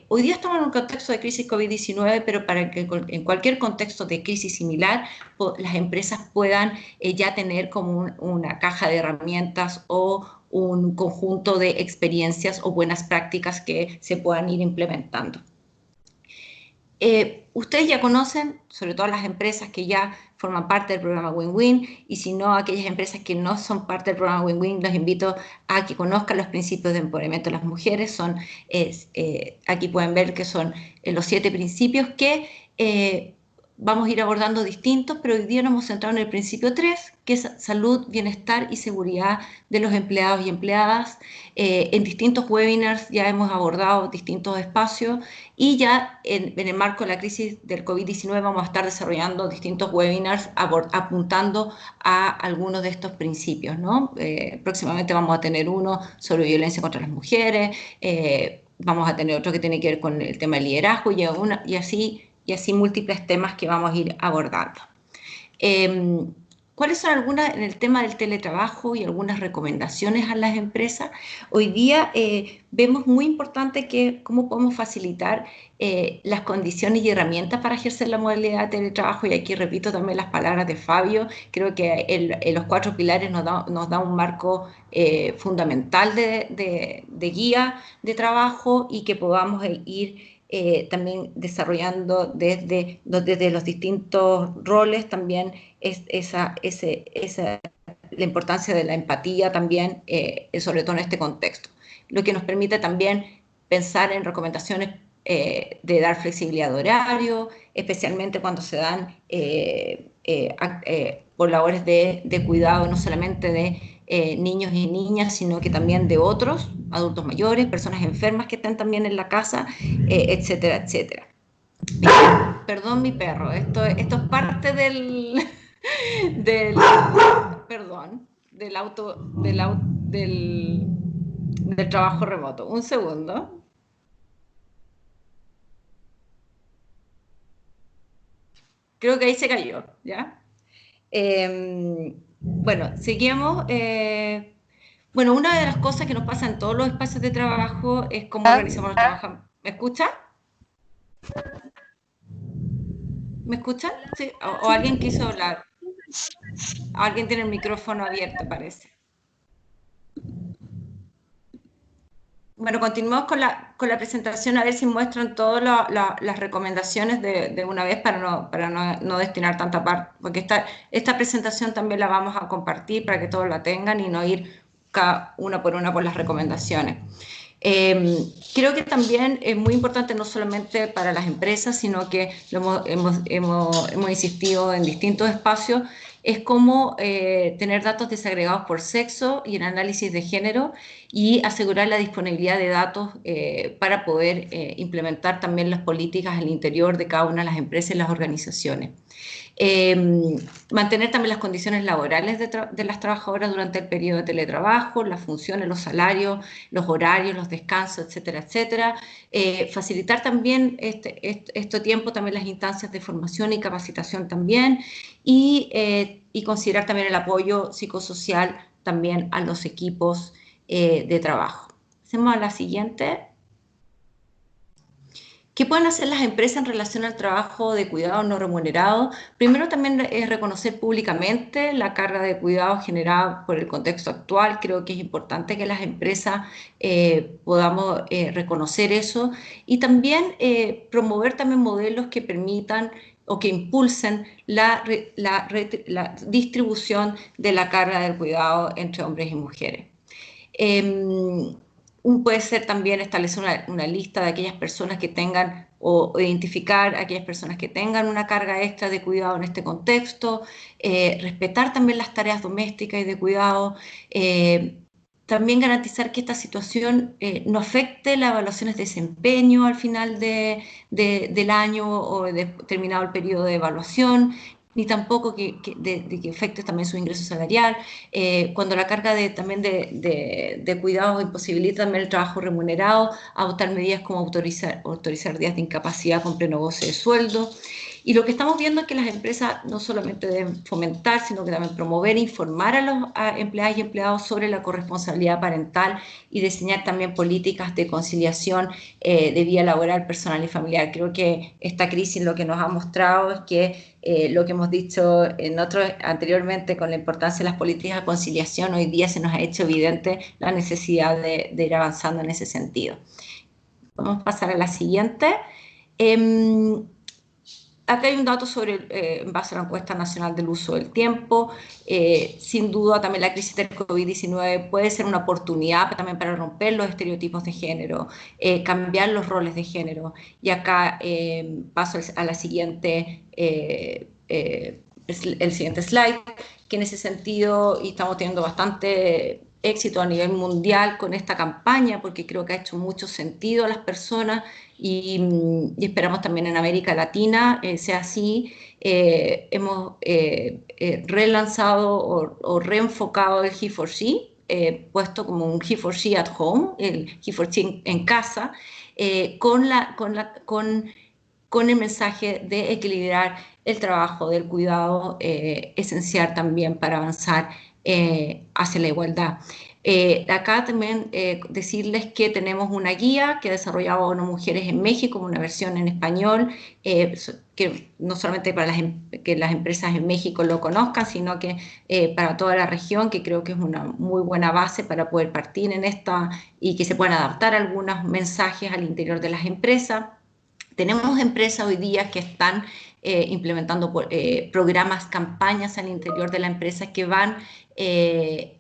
Speaker 4: hoy día estamos en un contexto de crisis COVID-19, pero para que en cualquier contexto de crisis similar las empresas puedan ya tener como una caja de herramientas o un conjunto de experiencias o buenas prácticas que se puedan ir implementando. Ustedes ya conocen, sobre todo las empresas que ya forman parte del programa Win-Win, y si no, aquellas empresas que no son parte del programa Win-Win, los invito a que conozcan los principios de empoderamiento de las mujeres. Aquí pueden ver que son los 7 principios que vamos a ir abordando distintos, pero hoy día nos hemos centrado en el principio 3, que es salud, bienestar y seguridad de los empleados y empleadas. En distintos webinars ya hemos abordado distintos espacios, y ya en el marco de la crisis del COVID-19 vamos a estar desarrollando distintos webinars apuntando a algunos de estos principios, ¿no? Próximamente vamos a tener uno sobre violencia contra las mujeres, vamos a tener otro que tiene que ver con el tema del liderazgo, y así múltiples temas que vamos a ir abordando. ¿Cuáles son algunas en el tema del teletrabajo y algunas recomendaciones a las empresas? Hoy día vemos muy importante cómo podemos facilitar las condiciones y herramientas para ejercer la modalidad de teletrabajo, y aquí repito también las palabras de Fabio. Creo que los 4 pilares nos da un marco fundamental de guía de trabajo, y que podamos ir también desarrollando desde los distintos roles también la importancia de la empatía también, sobre todo en este contexto. Lo que nos permite también pensar en recomendaciones de dar flexibilidad de horario, especialmente cuando se dan por labores de cuidado, no solamente de niños y niñas, sino que también de otros, adultos mayores, personas enfermas que estén también en la casa, etcétera, etcétera. Perdón, mi perro, esto es parte del trabajo remoto. Un segundo. Creo que ahí se cayó, ¿ya? Bueno, seguimos. Bueno, una de las cosas que nos pasa en todos los espacios de trabajo es cómo organizamos los trabajos. ¿Me escuchan? ¿Me escuchan? ¿Sí? ¿O alguien quiso hablar? Alguien tiene el micrófono abierto, parece. Bueno, continuamos con la presentación, a ver si muestran todas las recomendaciones de una vez para no destinar tanta parte, porque esta presentación también la vamos a compartir para que todos la tengan y no ir cada una por las recomendaciones. Creo que también es muy importante no solamente para las empresas, sino que hemos insistido en distintos espacios, es cómo tener datos desagregados por sexo y en análisis de género y asegurar la disponibilidad de datos para poder implementar también las políticas al interior de cada una de las empresas y las organizaciones. Mantener también las condiciones laborales de las trabajadoras durante el periodo de teletrabajo, las funciones, los salarios, los horarios, los descansos, etcétera, etcétera. Facilitar también este tiempo, también las instancias de formación y capacitación también, y considerar también el apoyo psicosocial también a los equipos de trabajo. Hacemos a la siguiente. ¿Qué pueden hacer las empresas en relación al trabajo de cuidado no remunerado? Primero también es reconocer públicamente la carga de cuidado generada por el contexto actual. Creo que es importante que las empresas podamos reconocer eso y también promover también modelos que permitan o que impulsen la distribución de la carga del cuidado entre hombres y mujeres. Puede ser también establecer una lista de aquellas personas que tengan o identificar a aquellas personas que tengan una carga extra de cuidado en este contexto, respetar también las tareas domésticas y de cuidado, también garantizar que esta situación no afecte las evaluaciones de desempeño al final del año o de terminado el periodo de evaluación, ni tampoco que afecte también su ingreso salarial. Cuando la carga también de cuidados imposibilita también el trabajo remunerado, adoptar medidas como autorizar días de incapacidad con pleno goce de sueldo. Y lo que estamos viendo es que las empresas no solamente deben fomentar, sino que también promover e informar a los empleadas y empleados sobre la corresponsabilidad parental y diseñar también políticas de conciliación de vida laboral, personal y familiar. Creo que esta crisis lo que nos ha mostrado es que lo que hemos dicho anteriormente con la importancia de las políticas de conciliación, hoy día se nos ha hecho evidente la necesidad de ir avanzando en ese sentido. Vamos a pasar a la siguiente. Acá hay un dato en base a la encuesta nacional del uso del tiempo. Sin duda también la crisis del COVID-19 puede ser una oportunidad también para romper los estereotipos de género, cambiar los roles de género. Y acá paso a la siguiente, el siguiente slide, que en ese sentido y estamos teniendo bastante éxito a nivel mundial con esta campaña, porque creo que ha hecho mucho sentido a las personas y esperamos también en América Latina sea así. Hemos relanzado o reenfocado el He4She, puesto como un He4She at home, el He4She en casa, con el mensaje de equilibrar el trabajo del cuidado esencial también para avanzar hacia la igualdad. Acá también decirles que tenemos una guía que ha desarrollado ONU Mujeres en México, una versión en español, que no solamente para que las empresas en México lo conozcan, sino que para toda la región, que creo que es una muy buena base para poder partir en esta y que se puedan adaptar algunos mensajes al interior de las empresas. Tenemos empresas hoy día que están implementando programas, campañas al interior de la empresa que van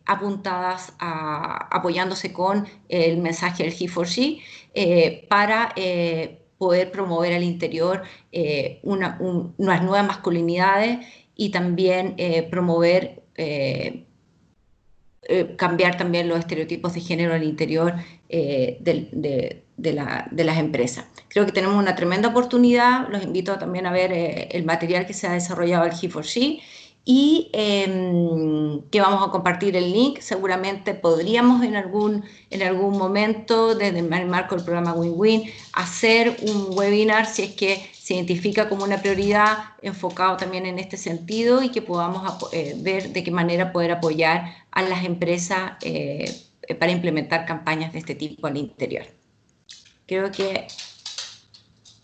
Speaker 4: apuntadas apoyándose con el mensaje del He4She para poder promover al interior unas nuevas masculinidades y también promover, cambiar también los estereotipos de género al interior de las empresas. Creo que tenemos una tremenda oportunidad. Los invito también a ver el material que se ha desarrollado el He4She y que vamos a compartir el link. Seguramente podríamos en algún momento, desde el marco del programa Win-Win, hacer un webinar si es que se identifica como una prioridad enfocado también en este sentido y que podamos ver de qué manera poder apoyar a las empresas para implementar campañas de este tipo al interior. Creo que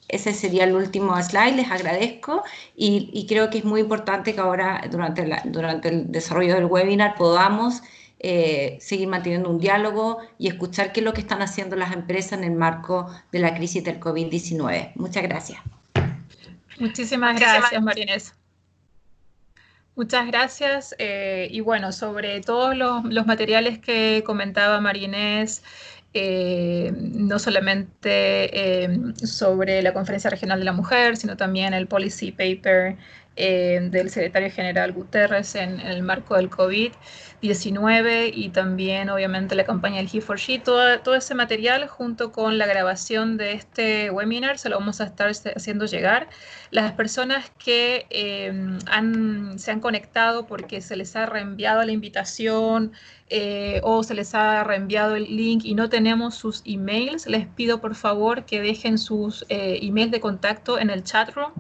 Speaker 4: ese sería el último slide. Les agradezco y creo que es muy importante que ahora durante el desarrollo del webinar podamos seguir manteniendo un diálogo y escuchar qué es lo que están haciendo las empresas en el marco de la crisis del COVID-19. Muchas gracias.
Speaker 1: Muchísimas gracias, María Inés. Muchas gracias. Y bueno, sobre todos los materiales que comentaba María Inés, no solamente sobre la Conferencia Regional de la Mujer, sino también el policy paper del secretario general Guterres en el marco del COVID-19 y también obviamente la campaña del He4She. Todo ese material junto con la grabación de este webinar se lo vamos a estar haciendo llegar. Las personas que se han conectado porque se les ha reenviado la invitación o se les ha reenviado el link y no tenemos sus emails, les pido por favor que dejen sus emails de contacto en el chat room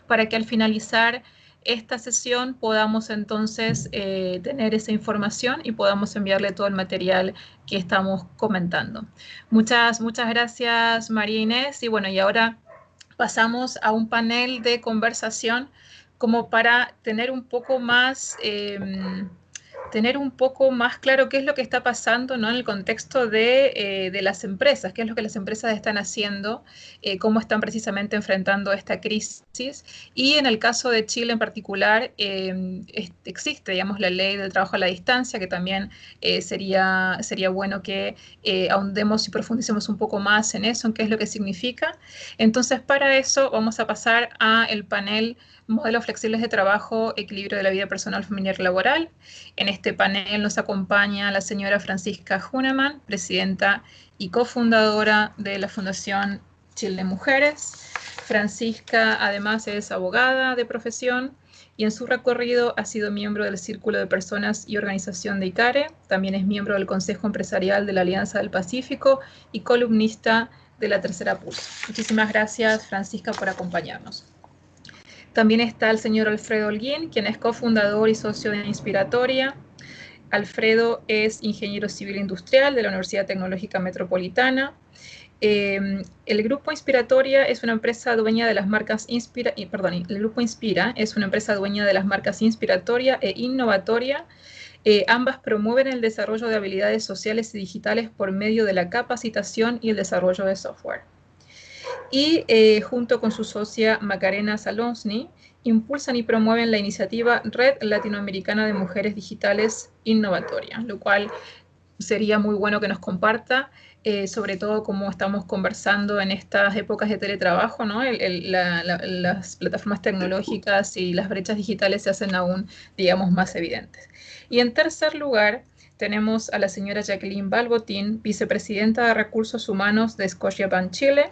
Speaker 1: para que al finalizar esta sesión podamos entonces tener esa información y podamos enviarle todo el material que estamos comentando. Muchas gracias, María Inés. Y bueno, y ahora pasamos a un panel de conversación como para tener un poco más claro qué es lo que está pasando, ¿no? En el contexto de las empresas, qué es lo que las empresas están haciendo, cómo están precisamente enfrentando esta crisis. Y en el caso de Chile en particular, existe, digamos, la ley del trabajo a la distancia, que también sería bueno que ahondemos y profundicemos un poco más en eso, en qué es lo que significa. Entonces, para eso vamos a pasar al panel Modelos flexibles de trabajo, equilibrio de la vida personal, familiar y laboral. En este panel nos acompaña la señora Francisca Huneman, presidenta y cofundadora de la Fundación Chile Mujeres. Francisca además es abogada de profesión y en su recorrido ha sido miembro del Círculo de Personas y Organización de ICARE, también es miembro del Consejo Empresarial de la Alianza del Pacífico y columnista de La Tercera Pulso. Muchísimas gracias, Francisca, por acompañarnos. También está el señor Alfredo Holguín, quien es cofundador y socio de Inspiratoria. Alfredo es ingeniero civil industrial de la Universidad Tecnológica Metropolitana. El Grupo Inspiratoria es una empresa dueña de las marcas el Grupo Inspira es una empresa dueña de las marcas Inspiratoria e Innovatoria. Ambas promueven el desarrollo de habilidades sociales y digitales por medio de la capacitación y el desarrollo de software. Y junto con su socia Macarena Salonsny, impulsan y promueven la iniciativa Red Latinoamericana de Mujeres Digitales Innovatoria, lo cual sería muy bueno que nos comparta, sobre todo como estamos conversando en estas épocas de teletrabajo, ¿no? Las plataformas tecnológicas y las brechas digitales se hacen aún, digamos, más evidentes. Y en tercer lugar, tenemos a la señora Jacqueline Balbotín, vicepresidenta de Recursos Humanos de Scotiabank Chile.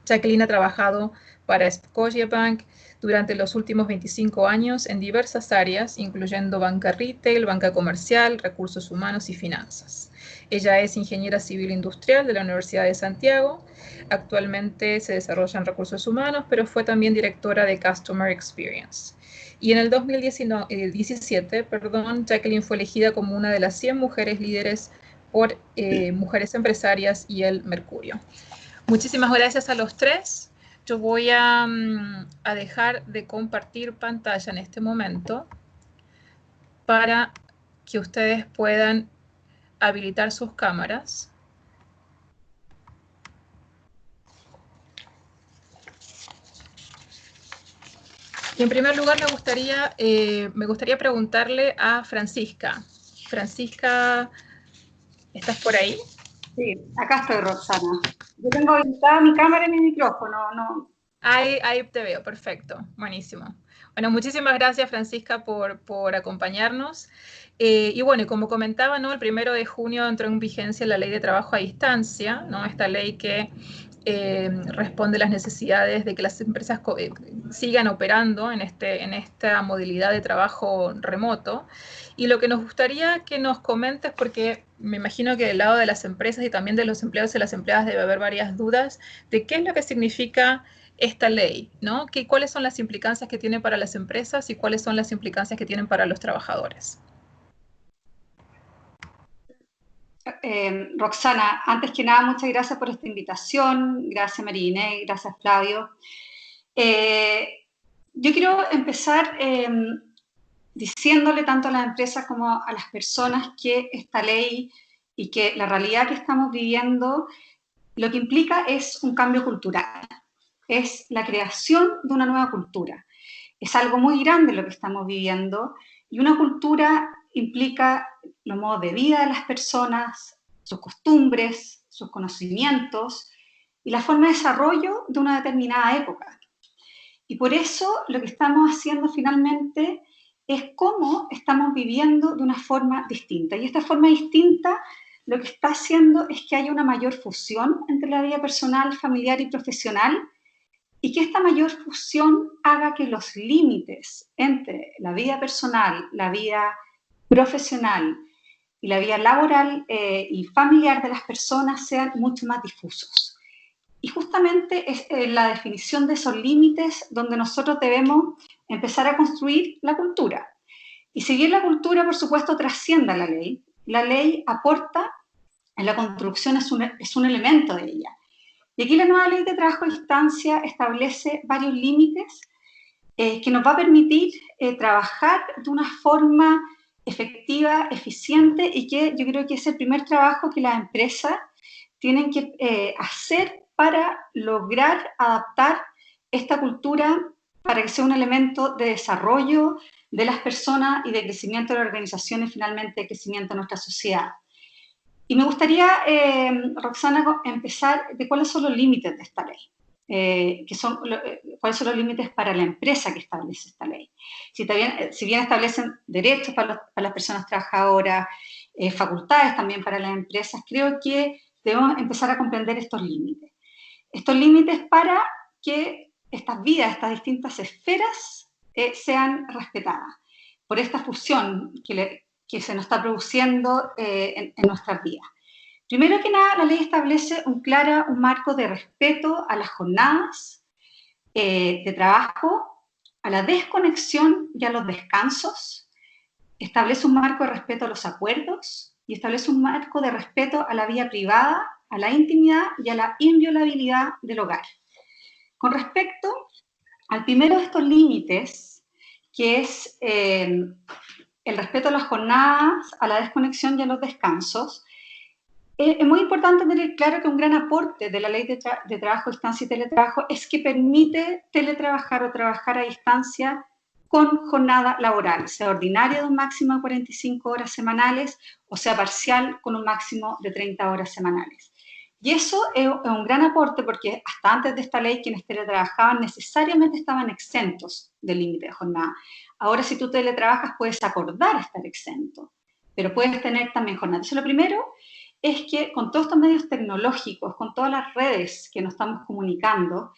Speaker 1: Jacqueline ha trabajado para Scotiabank durante los últimos 25 años en diversas áreas, incluyendo banca retail, banca comercial, recursos humanos y finanzas. Ella es ingeniera civil industrial de la Universidad de Santiago. Actualmente se desarrolla en recursos humanos, pero fue también directora de Customer Experience. Y en el 2017, Jacqueline fue elegida como una de las 100 mujeres líderes por Mujeres Empresarias y el Mercurio. Muchísimas gracias a los tres. Yo voy a dejar de compartir pantalla en este momento para que ustedes puedan habilitar sus cámaras. Y en primer lugar me gustaría preguntarle a Francisca. Francisca, ¿estás por ahí?
Speaker 6: Sí, acá estoy, Roxana. Yo tengo habilitada mi cámara y mi micrófono, ¿no?
Speaker 1: Ahí te veo, perfecto, buenísimo. Bueno, muchísimas gracias, Francisca, por acompañarnos. Y bueno, como comentaba, ¿no? El 1 de junio entró en vigencia la Ley de Trabajo a Distancia, ¿no? Esta ley que responde a las necesidades de que las empresas sigan operando en esta modalidad de trabajo remoto. Y lo que nos gustaría que nos comentes, porque me imagino que del lado de las empresas y también de los empleados y las empleadas debe haber varias dudas de qué es lo que significa esta ley, ¿no? ¿Cuáles son las implicancias que tiene para las empresas y cuáles son las implicancias que tienen para los trabajadores?
Speaker 6: Roxana, antes que nada, muchas gracias por esta invitación. Gracias, Marina, y gracias, Flavio. Yo quiero empezar diciéndole tanto a las empresas como a las personas que esta ley y que la realidad que estamos viviendo lo que implica es un cambio cultural, es la creación de una nueva cultura. Es algo muy grande lo que estamos viviendo y una cultura implica los modos de vida de las personas, sus costumbres, sus conocimientos y la forma de desarrollo de una determinada época. Y por eso lo que estamos haciendo finalmente es cómo estamos viviendo de una forma distinta. Y esta forma distinta lo que está haciendo es que haya una mayor fusión entre la vida personal, familiar y profesional, y que esta mayor fusión haga que los límites entre la vida personal, la vida profesional y la vida laboral y familiar de las personas sean mucho más difusos. Y justamente es la definición de esos límites donde nosotros debemos empezar a construir la cultura. Y si bien la cultura, por supuesto, trasciende a la ley aporta en la construcción, es un elemento de ella. Y aquí la nueva ley de trabajo a distancia establece varios límites que nos va a permitir trabajar de una forma efectiva, eficiente, y que yo creo que es el primer trabajo que las empresas tienen que hacer para lograr adaptar esta cultura para que sea un elemento de desarrollo de las personas y de crecimiento de las organizaciones, finalmente de crecimiento de nuestra sociedad. Y me gustaría, Roxana, empezar de cuáles son los límites de esta ley, cuáles son los límites para la empresa que establece esta ley. Si bien establecen derechos para las personas trabajadoras, facultades también para las empresas, creo que debemos empezar a comprender estos límites. Estos límites para que estas vidas, estas distintas esferas sean respetadas por esta fusión que se nos está produciendo en nuestras vidas. Primero que nada, la ley establece un marco de respeto a las jornadas de trabajo, a la desconexión y a los descansos. Establece un marco de respeto a los acuerdos y establece un marco de respeto a la vida privada, a la intimidad y a la inviolabilidad del hogar. Con respecto al primero de estos límites, que es el respeto a las jornadas, a la desconexión y a los descansos, es muy importante tener claro que un gran aporte de la ley de trabajo a distancia y teletrabajo es que permite teletrabajar o trabajar a distancia con jornada laboral, sea ordinaria de un máximo de 45 horas semanales o sea parcial con un máximo de 30 horas semanales. Y eso es un gran aporte porque hasta antes de esta ley quienes teletrabajaban necesariamente estaban exentos del límite de jornada. Ahora si tú teletrabajas puedes acordar estar exento, pero puedes tener también jornada. Entonces lo primero es que con todos estos medios tecnológicos, con todas las redes que nos estamos comunicando,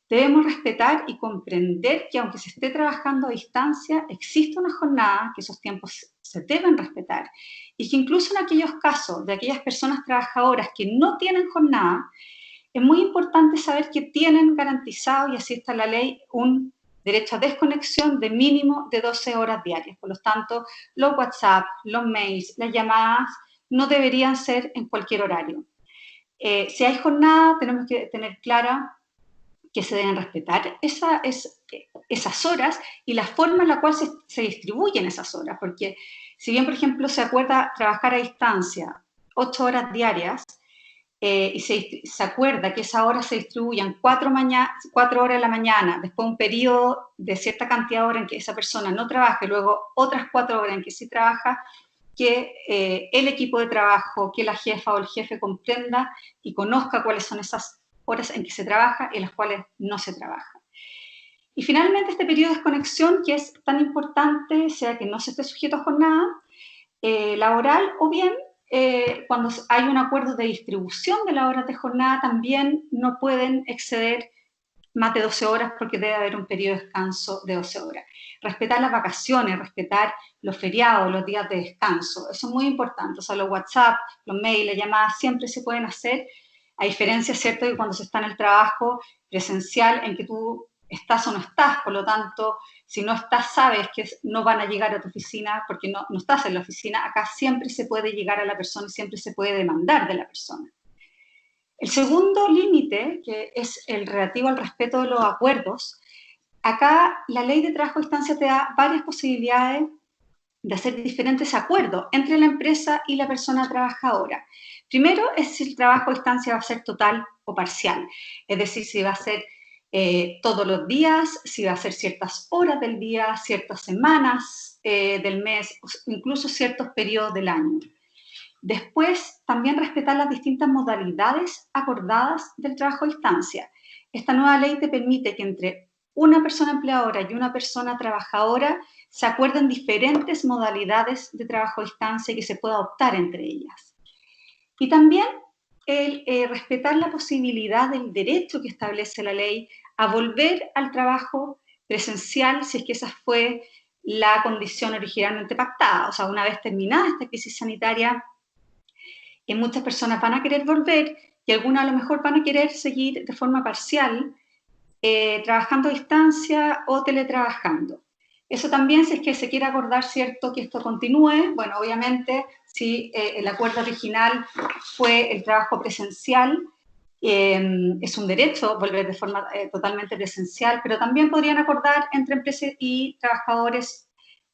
Speaker 6: debemos respetar y comprender que aunque se esté trabajando a distancia, existe una jornada, que esos tiempos se deben respetar y que incluso en aquellos casos de aquellas personas trabajadoras que no tienen jornada, es muy importante saber que tienen garantizado, y así está la ley, un derecho a desconexión de mínimo de 12 horas diarias. Por lo tanto, los WhatsApp, los mails, las llamadas no deberían ser en cualquier horario. Si hay jornada, tenemos que tener clara que se deben respetar esas horas y la forma en la cual se distribuyen esas horas, porque si bien, por ejemplo, se acuerda trabajar a distancia 8 horas diarias, y se acuerda que esa hora se distribuyan 4 horas en la mañana, después un periodo de cierta cantidad de horas en que esa persona no trabaja y luego otras 4 horas en que sí trabaja, que el equipo de trabajo, que la jefa o el jefe comprenda y conozca cuáles son esas horas en que se trabaja y en las cuales no se trabaja. Y finalmente este periodo de desconexión, que es tan importante, sea que no se esté sujeto a jornada laboral, o bien cuando hay un acuerdo de distribución de las horas de jornada, también no pueden exceder más de 12 horas porque debe haber un periodo de descanso de 12 horas. Respetar las vacaciones, respetar los feriados, los días de descanso, eso es muy importante. O sea, los WhatsApp, los mails, las llamadas siempre se pueden hacer, a diferencia, ¿cierto?, de cuando se está en el trabajo presencial en que tú estás o no estás, por lo tanto, si no estás, sabes que no van a llegar a tu oficina porque no estás en la oficina. Acá siempre se puede llegar a la persona y siempre se puede demandar de la persona. El segundo límite, que es el relativo al respeto de los acuerdos, acá la ley de trabajo a distancia te da varias posibilidades de hacer diferentes acuerdos entre la empresa y la persona trabajadora. Primero es si el trabajo a distancia va a ser total o parcial, es decir, si va a ser todos los días, si va a ser ciertas horas del día, ciertas semanas del mes, incluso ciertos periodos del año. Después, también respetar las distintas modalidades acordadas del trabajo a distancia. Esta nueva ley te permite que entre una persona empleadora y una persona trabajadora se acuerden diferentes modalidades de trabajo a distancia y que se pueda optar entre ellas. Y también el respetar la posibilidad del derecho que establece la ley a volver al trabajo presencial si es que esa fue la condición originalmente pactada. O sea, una vez terminada esta crisis sanitaria, muchas personas van a querer volver y algunas a lo mejor van a querer seguir de forma parcial trabajando a distancia o teletrabajando. Eso también, si es que se quiere acordar, ¿cierto?, que esto continúe. Bueno, obviamente, si el acuerdo original fue el trabajo presencial, es un derecho volver de forma totalmente presencial, pero también podrían acordar entre empresas y trabajadores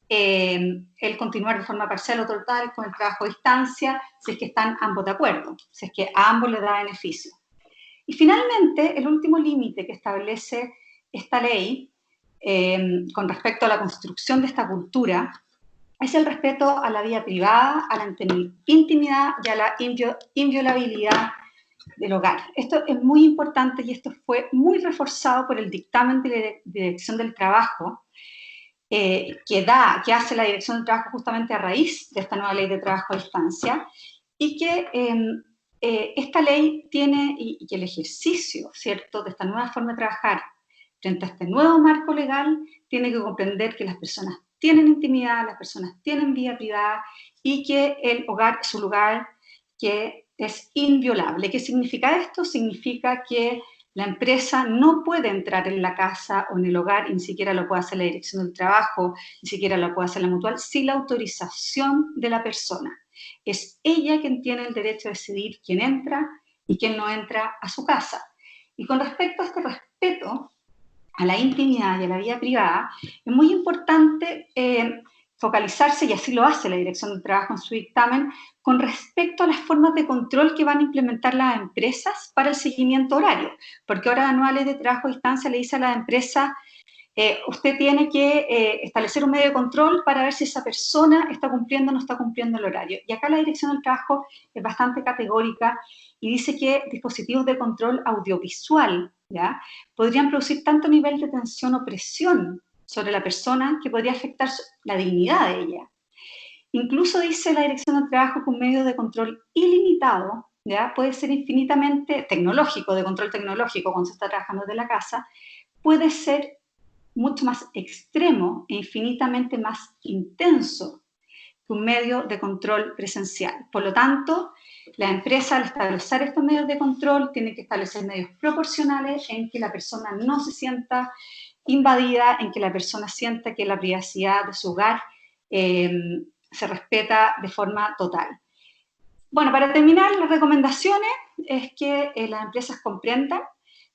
Speaker 6: el continuar de forma parcial o total con el trabajo a distancia, si es que están ambos de acuerdo, si es que a ambos les da beneficio. Y finalmente, el último límite que establece esta ley con respecto a la construcción de esta cultura es el respeto a la vida privada, a la intimidad y a la inviolabilidad del hogar. Esto es muy importante y esto fue muy reforzado por el dictamen de la Dirección del Trabajo, que hace la Dirección del Trabajo justamente a raíz de esta nueva ley de trabajo a distancia, y que esta ley tiene, y el ejercicio, ¿cierto?, de esta nueva forma de trabajar frente a este nuevo marco legal, tiene que comprender que las personas tienen intimidad, las personas tienen vida privada y que el hogar es un lugar que es inviolable. ¿Qué significa esto? Significa que la empresa no puede entrar en la casa o en el hogar, y ni siquiera lo puede hacer la Dirección del Trabajo, ni siquiera lo puede hacer la Mutual, sin la autorización de la persona. Es ella quien tiene el derecho a decidir quién entra y quién no entra a su casa. Y con respecto a este respeto a la intimidad y a la vida privada, es muy importante focalizarse, y así lo hace la Dirección del Trabajo en su dictamen, con respecto a las formas de control que van a implementar las empresas para el seguimiento horario. Porque ahora la nueva ley de trabajo a distancia le dice a las empresas, usted tiene que establecer un medio de control para ver si esa persona está cumpliendo o no está cumpliendo el horario. Y acá la Dirección del Trabajo es bastante categórica y dice que dispositivos de control audiovisual, ¿ya?, podrían producir tanto nivel de tensión o presión sobre la persona que podría afectar la dignidad de ella. Incluso dice la Dirección del Trabajo que un medio de control ilimitado, ¿ya?, puede ser infinitamente tecnológico, de control tecnológico cuando se está trabajando desde la casa, puede ser mucho más extremo e infinitamente más intenso que un medio de control presencial. Por lo tanto, la empresa, al establecer estos medios de control, tiene que establecer medios proporcionales en que la persona no se sienta invadida, en que la persona sienta que la privacidad de su hogar se respeta de forma total. Bueno, para terminar, las recomendaciones es que las empresas comprendan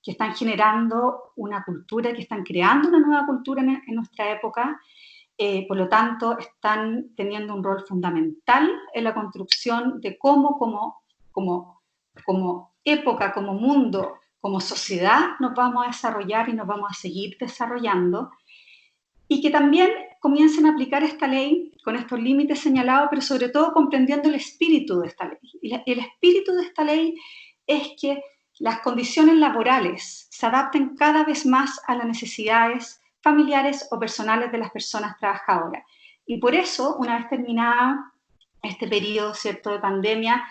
Speaker 6: que están generando una cultura, que están creando una nueva cultura en nuestra época, por lo tanto, están teniendo un rol fundamental en la construcción de cómo como época, como mundo, como sociedad, nos vamos a desarrollar y nos vamos a seguir desarrollando, y que también comiencen a aplicar esta ley con estos límites señalados, pero sobre todo comprendiendo el espíritu de esta ley. Y el espíritu de esta ley es que las condiciones laborales se adapten cada vez más a las necesidades familiares o personales de las personas trabajadoras. Y por eso, una vez terminada este periodo, ¿cierto?, de pandemia,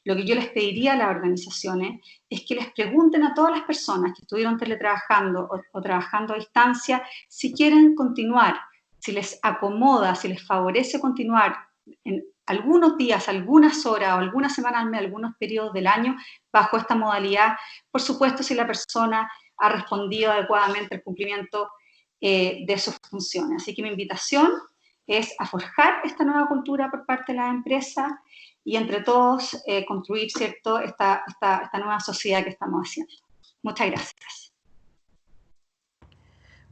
Speaker 6: lo que yo les pediría a las organizaciones es que les pregunten a todas las personas que estuvieron teletrabajando o trabajando a distancia si quieren continuar, si les acomoda, si les favorece continuar en algunos días, algunas horas o algunas semanas al mes, algunos periodos del año bajo esta modalidad. Por supuesto, si la persona ha respondido adecuadamente al cumplimiento de sus funciones. Así que mi invitación es a forjar esta nueva cultura por parte de las empresas y entre todos construir, ¿cierto?, esta nueva sociedad que estamos haciendo. Muchas gracias.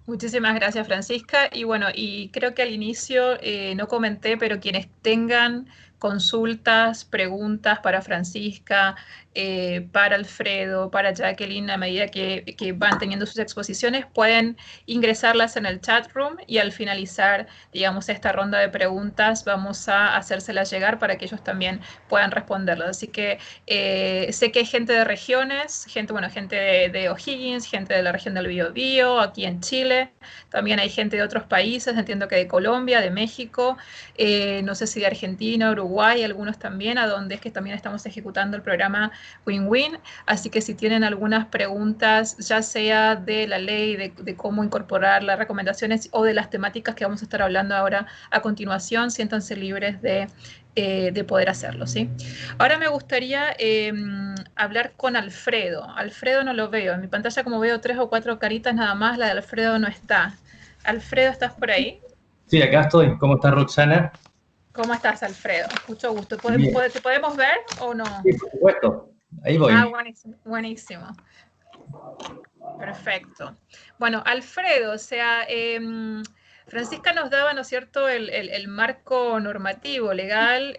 Speaker 1: Muchísimas gracias, Francisca. Y bueno, y creo que al inicio no comenté, pero quienes tengan consultas, preguntas para Francisca, para Alfredo, para Jacqueline, a medida que van teniendo sus exposiciones, pueden ingresarlas en el chat room y al finalizar, digamos, esta ronda de preguntas, vamos a hacérselas llegar para que ellos también puedan responderlas. Así que sé que hay gente de regiones, gente de O'Higgins, gente de la región del Biobío, aquí en Chile, también hay gente de otros países, entiendo que de Colombia, de México, no sé si de Argentina, Uruguay, algunos también, a donde es que también estamos ejecutando el programa Win-Win. Así que si tienen algunas preguntas, ya sea de la ley, de cómo incorporar las recomendaciones o de las temáticas que vamos a estar hablando ahora a continuación, siéntanse libres de poder hacerlo, ¿sí? Ahora me gustaría hablar con Alfredo. Alfredo no lo veo. En mi pantalla, como veo 3 o 4 caritas nada más, la de Alfredo no está. Alfredo, ¿estás por ahí?
Speaker 5: Sí, acá estoy. ¿Cómo está Roxana?
Speaker 1: ¿Cómo estás, Alfredo? Mucho gusto.
Speaker 5: Bien.
Speaker 1: ¿Te podemos ver o no?
Speaker 5: Sí, por supuesto. Ahí voy.
Speaker 1: Ah, buenísimo. Buenísimo. Perfecto. Bueno, Alfredo, o sea, Francisca nos daba, ¿no es cierto?, el marco normativo, legal.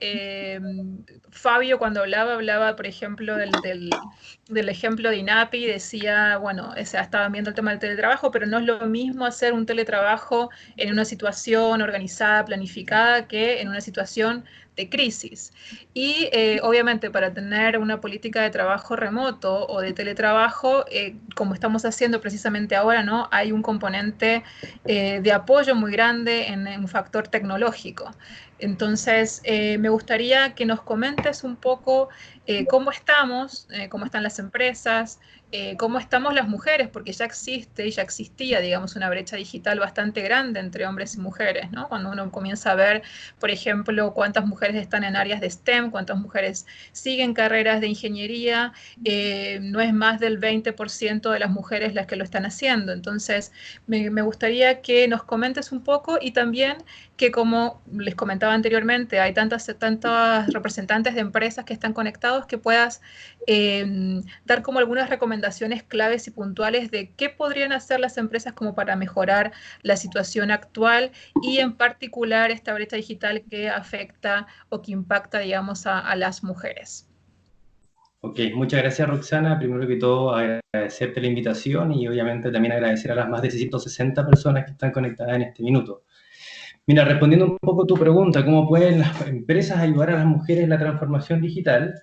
Speaker 1: Fabio, cuando hablaba, por ejemplo, del ejemplo de INAPI, decía, bueno, o sea, estaban viendo el tema del teletrabajo, pero no es lo mismo hacer un teletrabajo en una situación organizada, planificada, que en una situación de crisis. Y obviamente para tener una política de trabajo remoto o de teletrabajo, como estamos haciendo precisamente ahora, ¿no?, hay un componente de apoyo muy grande en un factor tecnológico. Entonces, me gustaría que nos comentes un poco cómo estamos, cómo están las empresas, cómo estamos las mujeres, porque ya existe y ya existía, digamos, una brecha digital bastante grande entre hombres y mujeres, ¿no? Cuando uno comienza a ver, por ejemplo, cuántas mujeres están en áreas de STEM, cuántas mujeres siguen carreras de ingeniería, no es más del 20% de las mujeres las que lo están haciendo. Entonces, me gustaría que nos comentes un poco y también que, como les comentaba anteriormente, hay tantas representantes de empresas que están conectados, que puedas dar como algunas recomendaciones claves y puntuales de qué podrían hacer las empresas como para mejorar la situación actual y en particular esta brecha digital que afecta o que impacta, digamos, a las mujeres.
Speaker 5: Ok, muchas gracias, Roxana. Primero que todo, agradecerte la invitación y obviamente también agradecer a las más de 160 personas que están conectadas en este minuto. Mira, respondiendo un poco a tu pregunta, ¿cómo pueden las empresas ayudar a las mujeres en la transformación digital?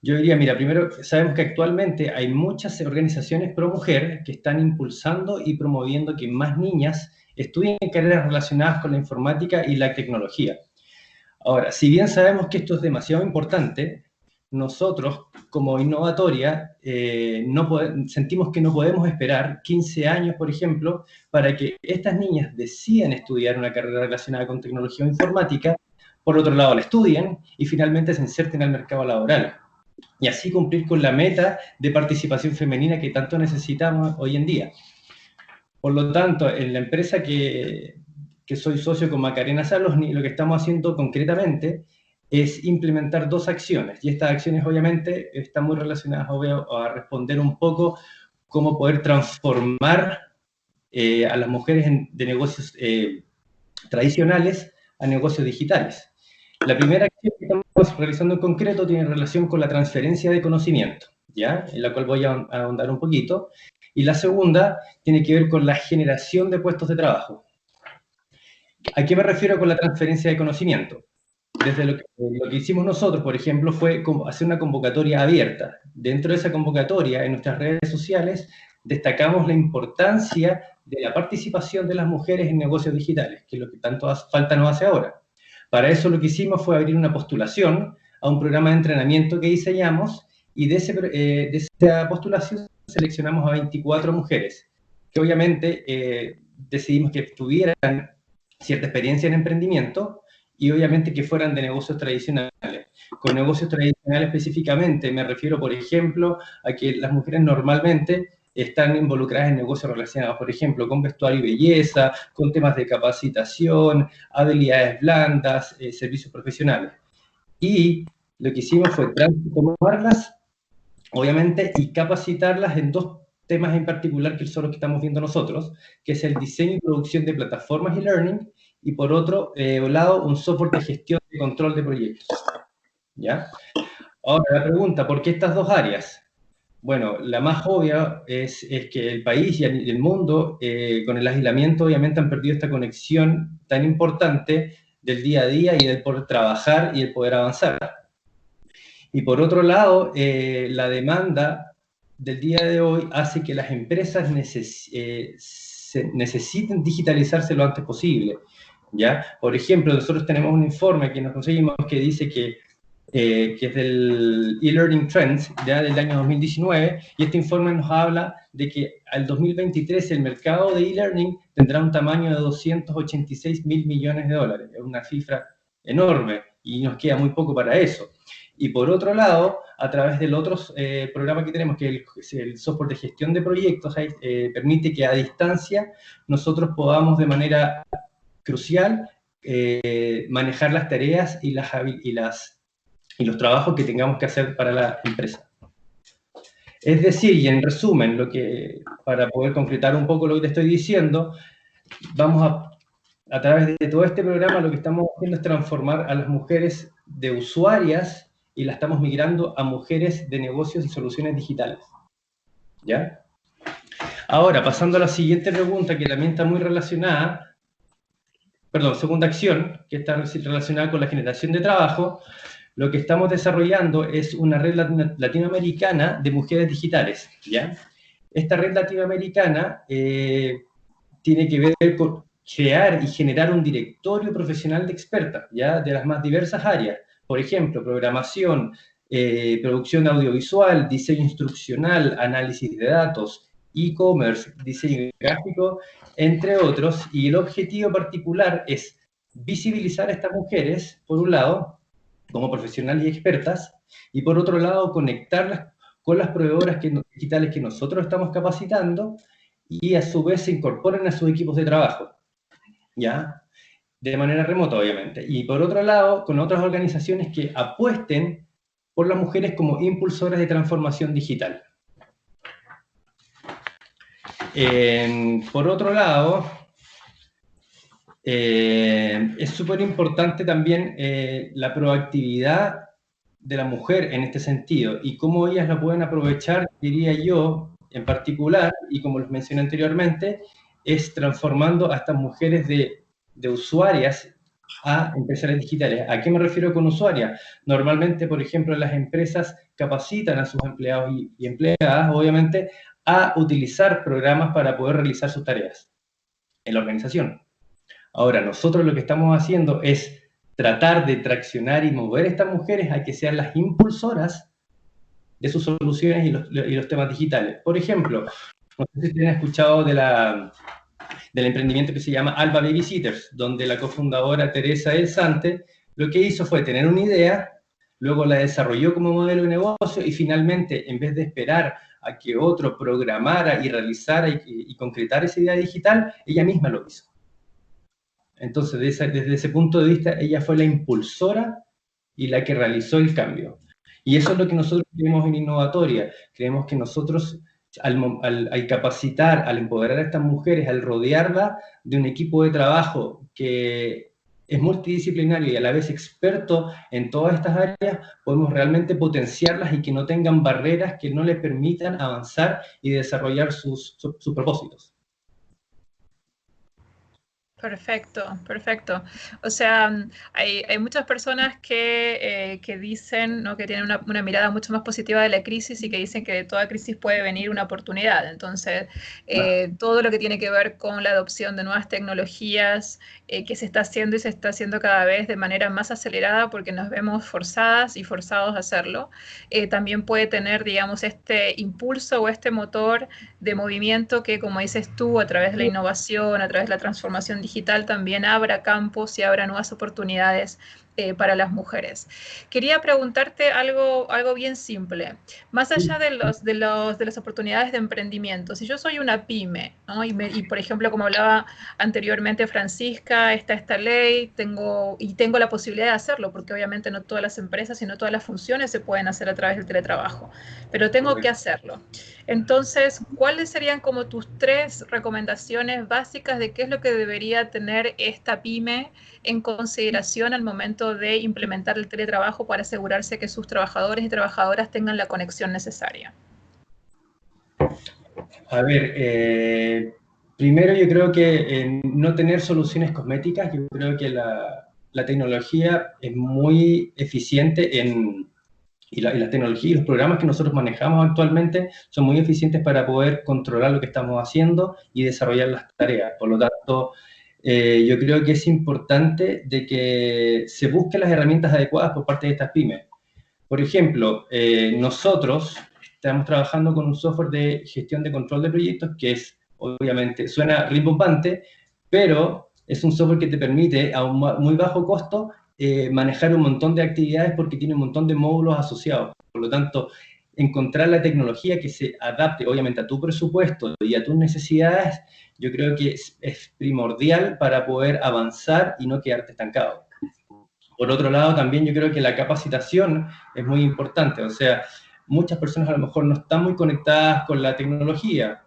Speaker 5: Yo diría, mira, primero, sabemos que actualmente hay muchas organizaciones pro mujer que están impulsando y promoviendo que más niñas estudien carreras relacionadas con la informática y la tecnología. Ahora, si bien sabemos que esto es demasiado importante, nosotros, como Innovatoria, sentimos que no podemos esperar 15 años, por ejemplo, para que estas niñas decidan estudiar una carrera relacionada con tecnología o informática, por otro lado la estudien y finalmente se inserten al mercado laboral. Y así cumplir con la meta de participación femenina que tanto necesitamos hoy en día. Por lo tanto, en la empresa que soy socio con Macarena Salos, lo que estamos haciendo concretamente es implementar 2 acciones, y estas acciones obviamente están muy relacionadas a responder un poco cómo poder transformar a las mujeres de negocios tradicionales a negocios digitales. La primera acción que estamos realizando en concreto tiene relación con la transferencia de conocimiento, ¿ya? En la cual voy a ahondar un poquito. Y la segunda tiene que ver con la generación de puestos de trabajo. ¿A qué me refiero con la transferencia de conocimiento? Desde lo que hicimos nosotros, por ejemplo, fue hacer una convocatoria abierta. Dentro de esa convocatoria, en nuestras redes sociales, destacamos la importancia de la participación de las mujeres en negocios digitales, que es lo que tanto falta nos hace ahora. Para eso lo que hicimos fue abrir una postulación a un programa de entrenamiento que diseñamos, y de esa postulación seleccionamos a 24 mujeres, que obviamente decidimos que tuvieran cierta experiencia en emprendimiento, y obviamente que fueran de negocios tradicionales. Con negocios tradicionales específicamente me refiero, por ejemplo, a que las mujeres normalmente están involucradas en negocios relacionados, por ejemplo, con vestuario y belleza, con temas de capacitación, habilidades blandas, servicios profesionales. Y lo que hicimos fue transformarlas, obviamente, y capacitarlas en dos temas en particular, que son los que estamos viendo nosotros, que es el diseño y producción de plataformas y learning, y por otro lado, un software de gestión y control de proyectos. ¿Ya? Ahora, la pregunta, ¿por qué estas dos áreas? Bueno, la más obvia es que el país y el mundo, con el aislamiento, obviamente han perdido esta conexión tan importante del día a día y del poder trabajar y el poder avanzar. Y por otro lado, la demanda del día de hoy hace que las empresas necesiten digitalizarse lo antes posible, ¿ya? Por ejemplo, nosotros tenemos un informe que nos conseguimos que dice que es del e-learning trends, ya del año 2019, y este informe nos habla de que al 2023 el mercado de e-learning tendrá un tamaño de 286 mil millones de dólares. Es una cifra enorme y nos queda muy poco para eso. Y por otro lado, a través del otro programa que tenemos, que es el software de gestión de proyectos, permite que a distancia nosotros podamos de manera crucial manejar las tareas y los trabajos que tengamos que hacer para la empresa. Es decir, y en resumen, para poder concretar un poco lo que te estoy diciendo, vamos a través de todo este programa lo que estamos haciendo es transformar a las mujeres de usuarias y la estamos migrando a mujeres de negocios y soluciones digitales. ¿Ya? Ahora, pasando a la siguiente pregunta, que también está muy relacionada, segunda acción, que está relacionada con la generación de trabajo. Lo que estamos desarrollando es una red latinoamericana de mujeres digitales, ¿ya? Esta red latinoamericana tiene que ver con crear y generar un directorio profesional de expertas, ¿ya? De las más diversas áreas. Por ejemplo, programación, producción audiovisual, diseño instruccional, análisis de datos, e-commerce, diseño gráfico, entre otros. Y el objetivo particular es visibilizar a estas mujeres, por un lado, como profesionales y expertas, y por otro lado, conectarlas con las proveedoras digitales que nosotros estamos capacitando, y a su vez se incorporen a sus equipos de trabajo, ¿ya? De manera remota, obviamente. Y por otro lado, con otras organizaciones que apuesten por las mujeres como impulsoras de transformación digital. Por otro lado, es súper importante también la proactividad de la mujer en este sentido, y cómo ellas la pueden aprovechar, diría yo, en particular, y como les mencioné anteriormente, es transformando a estas mujeres de usuarias a empresarias digitales. ¿A qué me refiero con usuarias? Normalmente, por ejemplo, las empresas capacitan a sus empleados y empleadas, obviamente, a utilizar programas para poder realizar sus tareas en la organización. Ahora, nosotros lo que estamos haciendo es tratar de traccionar y mover a estas mujeres a que sean las impulsoras de sus soluciones y los temas digitales. Por ejemplo, no sé si han escuchado del emprendimiento que se llama Alba Babysitters, donde la cofundadora Teresa del Sante lo que hizo fue tener una idea, luego la desarrolló como modelo de negocio, y finalmente, en vez de esperar a que otro programara y realizara y concretara esa idea digital, ella misma lo hizo. Entonces, desde ese punto de vista, ella fue la impulsora y la que realizó el cambio. Y eso es lo que nosotros creemos en Innovatoria. Creemos que nosotros, al capacitar, al empoderar a estas mujeres, al rodearlas de un equipo de trabajo que es multidisciplinario y a la vez experto en todas estas áreas, podemos realmente potenciarlas y que no tengan barreras que no les permitan avanzar y desarrollar sus propósitos.
Speaker 1: Perfecto, perfecto. O sea, hay muchas personas que dicen, ¿no?, que tienen una mirada mucho más positiva de la crisis y que dicen que de toda crisis puede venir una oportunidad. Entonces, todo lo que tiene que ver con la adopción de nuevas tecnologías que se está haciendo y se está haciendo cada vez de manera más acelerada porque nos vemos forzadas y forzados a hacerlo, también puede tener, digamos, este impulso o este motor de movimiento que, como dices tú, a través de la innovación, a través de la transformación digital, también abra campos y abra nuevas oportunidades para las mujeres. Quería preguntarte algo bien simple. Más allá de las oportunidades de emprendimiento, si yo soy una pyme, ¿no?, y por ejemplo, como hablaba anteriormente Francisca, está esta ley, tengo la posibilidad de hacerlo, porque obviamente no todas las empresas y no todas las funciones se pueden hacer a través del teletrabajo, pero tengo que hacerlo. Entonces, ¿cuáles serían como tus 3 recomendaciones básicas de qué es lo que debería tener esta pyme en consideración al momento de implementar el teletrabajo para asegurarse que sus trabajadores y trabajadoras tengan la conexión necesaria?
Speaker 5: A ver, primero yo creo que no tener soluciones cosméticas. Yo creo que la tecnología es muy eficiente y la tecnología y los programas que nosotros manejamos actualmente son muy eficientes para poder controlar lo que estamos haciendo y desarrollar las tareas. Por lo tanto, yo creo que es importante de que se busquen las herramientas adecuadas por parte de estas pymes. Por ejemplo, nosotros estamos trabajando con un software de gestión de control de proyectos que es, obviamente, suena rimbombante, pero es un software que te permite a un muy bajo costo manejar un montón de actividades porque tiene un montón de módulos asociados. Por lo tanto, encontrar la tecnología que se adapte, obviamente, a tu presupuesto y a tus necesidades, yo creo que es primordial para poder avanzar y no quedarte estancado. Por otro lado, también yo creo que la capacitación es muy importante. O sea, muchas personas a lo mejor no están muy conectadas con la tecnología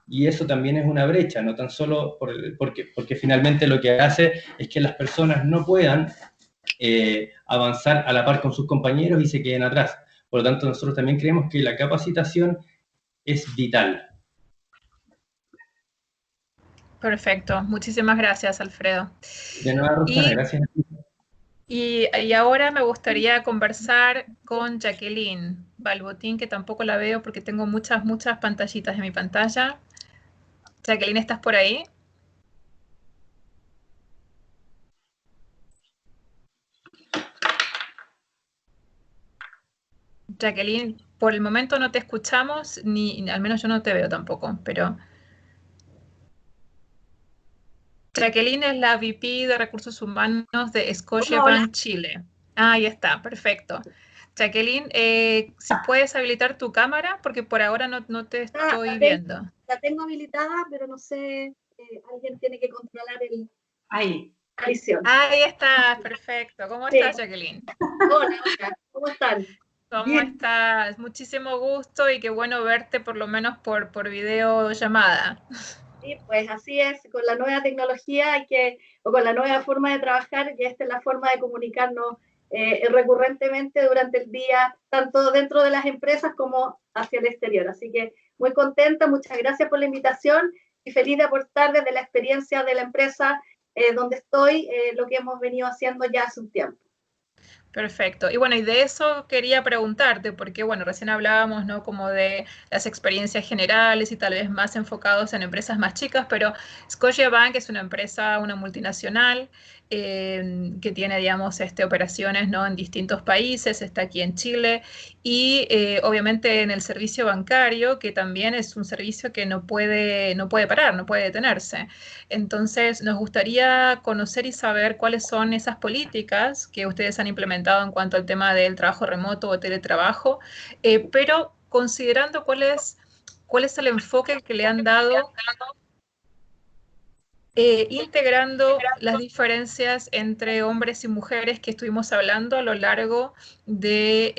Speaker 5: y eso también es una brecha, no tan solo porque finalmente lo que hace es que las personas no puedan avanzar a la par con sus compañeros y se queden atrás. Por lo tanto, nosotros también creemos que la capacitación es vital.
Speaker 1: Perfecto. Muchísimas gracias, Alfredo.
Speaker 5: De nada, Roxana, gracias.
Speaker 1: Y ahora me gustaría conversar con Jacqueline Balbotín, que tampoco la veo porque tengo muchas pantallitas en mi pantalla. Jacqueline, ¿estás por ahí? Jacqueline, por el momento no te escuchamos, ni al menos yo no te veo tampoco, pero... Jacqueline es la VP de Recursos Humanos de Scotiabank Chile. Ahí está, perfecto. Jacqueline, si puedes habilitar tu cámara, porque por ahora no te estoy viendo.
Speaker 7: La tengo habilitada, pero no sé, alguien tiene que controlar el...
Speaker 6: Ahí.
Speaker 1: Ahí está, perfecto. ¿Cómo estás, Jacqueline?
Speaker 7: Hola, ¿cómo están?
Speaker 1: ¿Cómo estás? Muchísimo gusto y qué bueno verte por lo menos por videollamada.
Speaker 7: Sí, pues así es, con la nueva tecnología o con la nueva forma de trabajar, ya esta es la forma de comunicarnos recurrentemente durante el día, tanto dentro de las empresas como hacia el exterior. Así que muy contenta, muchas gracias por la invitación y feliz de aportar desde la experiencia de la empresa donde estoy, lo que hemos venido haciendo ya hace un tiempo.
Speaker 1: Perfecto. Y bueno, y de eso quería preguntarte, porque bueno, recién hablábamos, ¿no?, como de las experiencias generales y tal vez más enfocados en empresas más chicas, pero Scotiabank es una empresa, una multinacional, que tiene, digamos, operaciones, ¿no?, en distintos países, está aquí en Chile, y obviamente en el servicio bancario, que también es un servicio que no puede parar, no puede detenerse. Entonces, nos gustaría conocer y saber cuáles son esas políticas que ustedes han implementado en cuanto al tema del trabajo remoto o teletrabajo, pero considerando cuál es el enfoque que le han dado integrando las diferencias entre hombres y mujeres que estuvimos hablando a lo largo de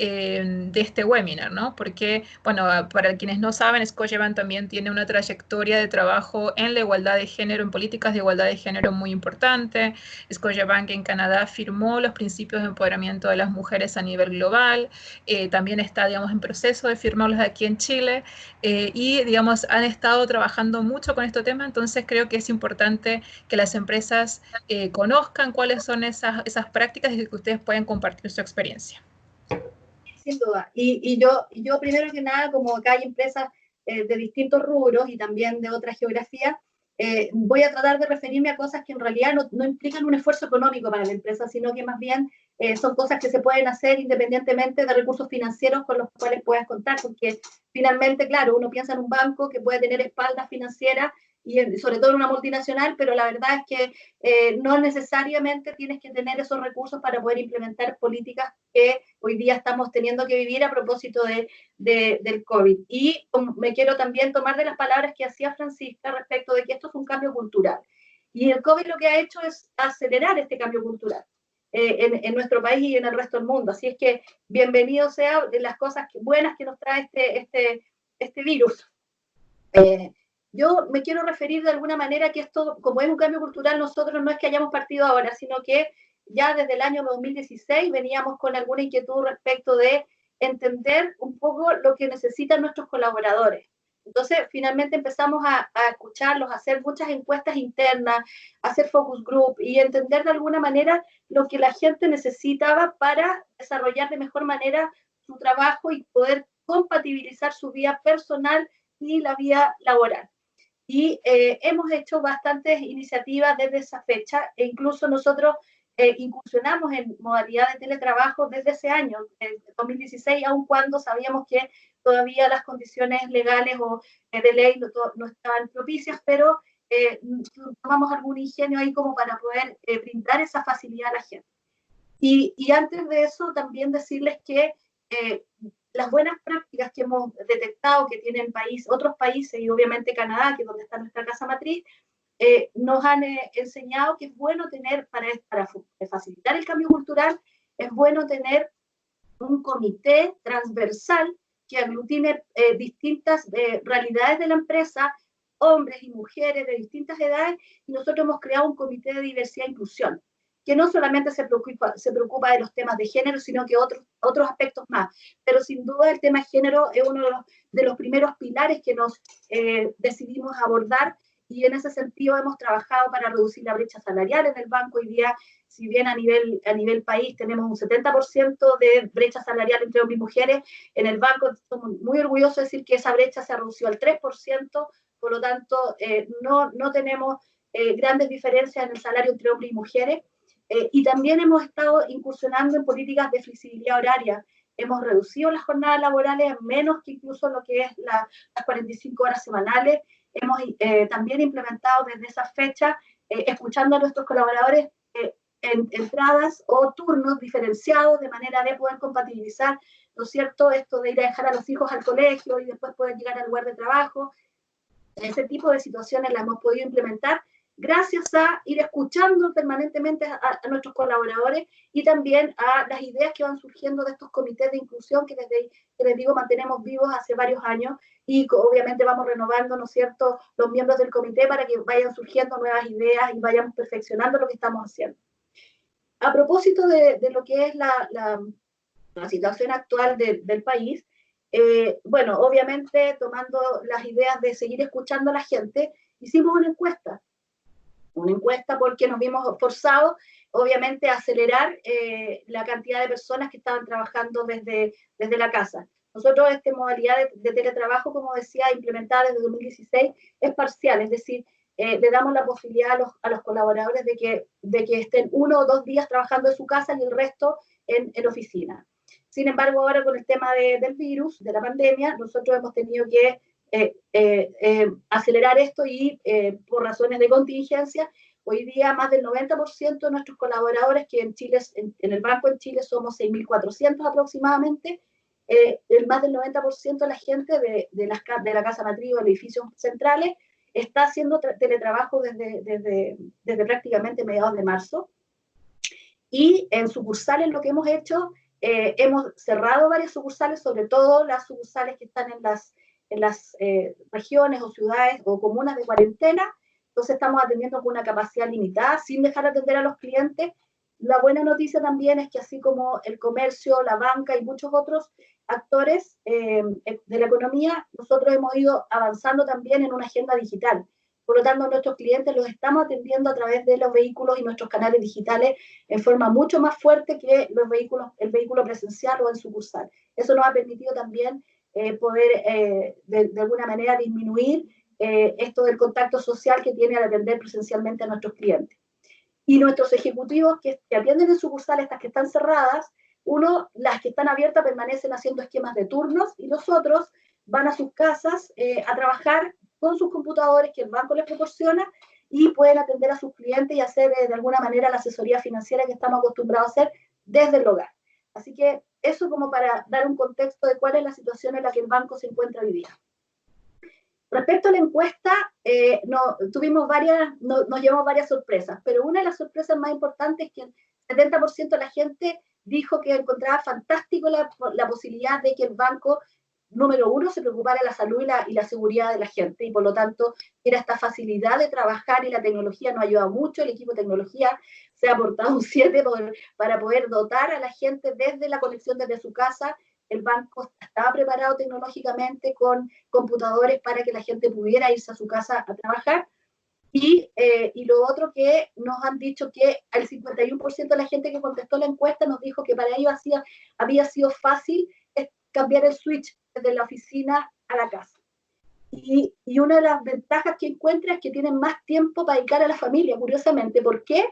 Speaker 1: este webinar, ¿no? Porque, bueno, para quienes no saben, Scotiabank también tiene una trayectoria de trabajo en la igualdad de género, en políticas de igualdad de género muy importante. Scotiabank en Canadá firmó los principios de empoderamiento de las mujeres a nivel global, también está, digamos, en proceso de firmarlos aquí en Chile, y, digamos, han estado trabajando mucho con este tema, entonces creo que es importante que las empresas conozcan cuáles son esas prácticas y que ustedes pueden compartir su experiencia.
Speaker 7: Sin duda. Y yo primero que nada, como acá hay empresas de distintos rubros y también de otras geografías, voy a tratar de referirme a cosas que en realidad no implican un esfuerzo económico para la empresa, sino que más bien son cosas que se pueden hacer independientemente de recursos financieros con los cuales puedas contar, porque finalmente, claro, uno piensa en un banco que puede tener espaldas financieras y sobre todo en una multinacional, pero la verdad es que no necesariamente tienes que tener esos recursos para poder implementar políticas que hoy día estamos teniendo que vivir a propósito del COVID. Y me quiero también tomar de las palabras que hacía Francisca respecto de que esto es un cambio cultural. Y el COVID lo que ha hecho es acelerar este cambio cultural en nuestro país y en el resto del mundo. Así es que bienvenido sea de las cosas buenas que nos trae este virus. Yo me quiero referir de alguna manera que esto, como es un cambio cultural, nosotros no es que hayamos partido ahora, sino que ya desde el año 2016 veníamos con alguna inquietud respecto de entender un poco lo que necesitan nuestros colaboradores. Entonces, finalmente empezamos a escucharlos, a hacer muchas encuestas internas, a hacer focus group y entender de alguna manera lo que la gente necesitaba para desarrollar de mejor manera su trabajo y poder compatibilizar su vida personal y la vida laboral. Y hemos hecho bastantes iniciativas desde esa fecha e incluso nosotros incursionamos en modalidad de teletrabajo desde ese año, en 2016, aun cuando sabíamos que todavía las condiciones legales o de ley no estaban propicias, pero tomamos algún ingenio ahí como para poder brindar esa facilidad a la gente. Y antes de eso, también decirles que las buenas prácticas que hemos detectado que tienen otros países y obviamente Canadá, que es donde está nuestra casa matriz, nos han enseñado que es bueno tener, para facilitar el cambio cultural, es bueno tener un comité transversal que aglutine distintas realidades de la empresa, hombres y mujeres de distintas edades, y nosotros hemos creado un comité de diversidad e inclusión, que no solamente se preocupa de los temas de género, sino que otros aspectos más. Pero sin duda el tema de género es uno de los primeros pilares que nos decidimos abordar, y en ese sentido hemos trabajado para reducir la brecha salarial en el banco. Hoy día, si bien a nivel país tenemos un 70% de brecha salarial entre hombres y mujeres, en el banco estamos muy orgullosos de decir que esa brecha se redució al 3%, por lo tanto no tenemos grandes diferencias en el salario entre hombres y mujeres. Y también hemos estado incursionando en políticas de flexibilidad horaria. Hemos reducido las jornadas laborales a menos que incluso lo que es las 45 horas semanales. Hemos también implementado desde esa fecha, escuchando a nuestros colaboradores, entradas o turnos diferenciados de manera de poder compatibilizar, ¿no es cierto?, esto de ir a dejar a los hijos al colegio y después poder llegar al lugar de trabajo. Ese tipo de situaciones las hemos podido implementar gracias a ir escuchando permanentemente a nuestros colaboradores y también a las ideas que van surgiendo de estos comités de inclusión que les digo, mantenemos vivos hace varios años, y obviamente vamos renovando, ¿no es cierto?, los miembros del comité para que vayan surgiendo nuevas ideas y vayamos perfeccionando lo que estamos haciendo. A propósito de lo que es la situación actual del país, bueno, obviamente tomando las ideas de seguir escuchando a la gente, hicimos una encuesta porque nos vimos forzados, obviamente, a acelerar la cantidad de personas que estaban trabajando desde la casa. Nosotros esta modalidad de teletrabajo, como decía, implementada desde 2016, es parcial, es decir, le damos la posibilidad a los colaboradores de que estén 1 o 2 días trabajando en su casa y el resto en oficina. Sin embargo, ahora con el tema del virus, de la pandemia, nosotros hemos tenido que acelerar esto y por razones de contingencia, hoy día más del 90% de nuestros colaboradores, que en Chile, en el banco en Chile somos 6.400 aproximadamente, más del 90% de la gente de la casa matriz o de edificios centrales está haciendo teletrabajo desde prácticamente mediados de marzo. Y en sucursales lo que hemos hecho, hemos cerrado varias sucursales, sobre todo las sucursales que están en las regiones o ciudades o comunas de cuarentena. Entonces estamos atendiendo con una capacidad limitada, sin dejar de atender a los clientes. La buena noticia también es que así como el comercio, la banca y muchos otros actores de la economía, nosotros hemos ido avanzando también en una agenda digital. Por lo tanto, nuestros clientes los estamos atendiendo a través de los vehículos y nuestros canales digitales en forma mucho más fuerte que el vehículo presencial o en sucursal. Eso nos ha permitido también poder de alguna manera disminuir esto del contacto social que tiene al atender presencialmente a nuestros clientes. Y nuestros ejecutivos que atienden en sucursales, estas que están cerradas, las que están abiertas permanecen haciendo esquemas de turnos y los otros van a sus casas a trabajar con sus computadores que el banco les proporciona y pueden atender a sus clientes y hacer de alguna manera la asesoría financiera que estamos acostumbrados a hacer desde el hogar. Así que eso como para dar un contexto de cuál es la situación en la que el banco se encuentra hoy día. Respecto a la encuesta, nos llevamos varias sorpresas, pero una de las sorpresas más importantes es que el 70% de la gente dijo que encontraba fantástico la posibilidad de que el banco, número uno, se preocupara de la salud y la seguridad de la gente, y por lo tanto era esta facilidad de trabajar y la tecnología nos ha ayudado mucho. El equipo de tecnología se ha aportado un 7 para poder dotar a la gente desde la conexión desde su casa. El banco estaba preparado tecnológicamente con computadores para que la gente pudiera irse a su casa a trabajar. Y lo otro que nos han dicho que el 51% de la gente que contestó la encuesta nos dijo que para ellos había sido fácil cambiar el switch desde la oficina a la casa. Y una de las ventajas que encuentra es que tienen más tiempo para dedicar a la familia, curiosamente. ¿Por qué?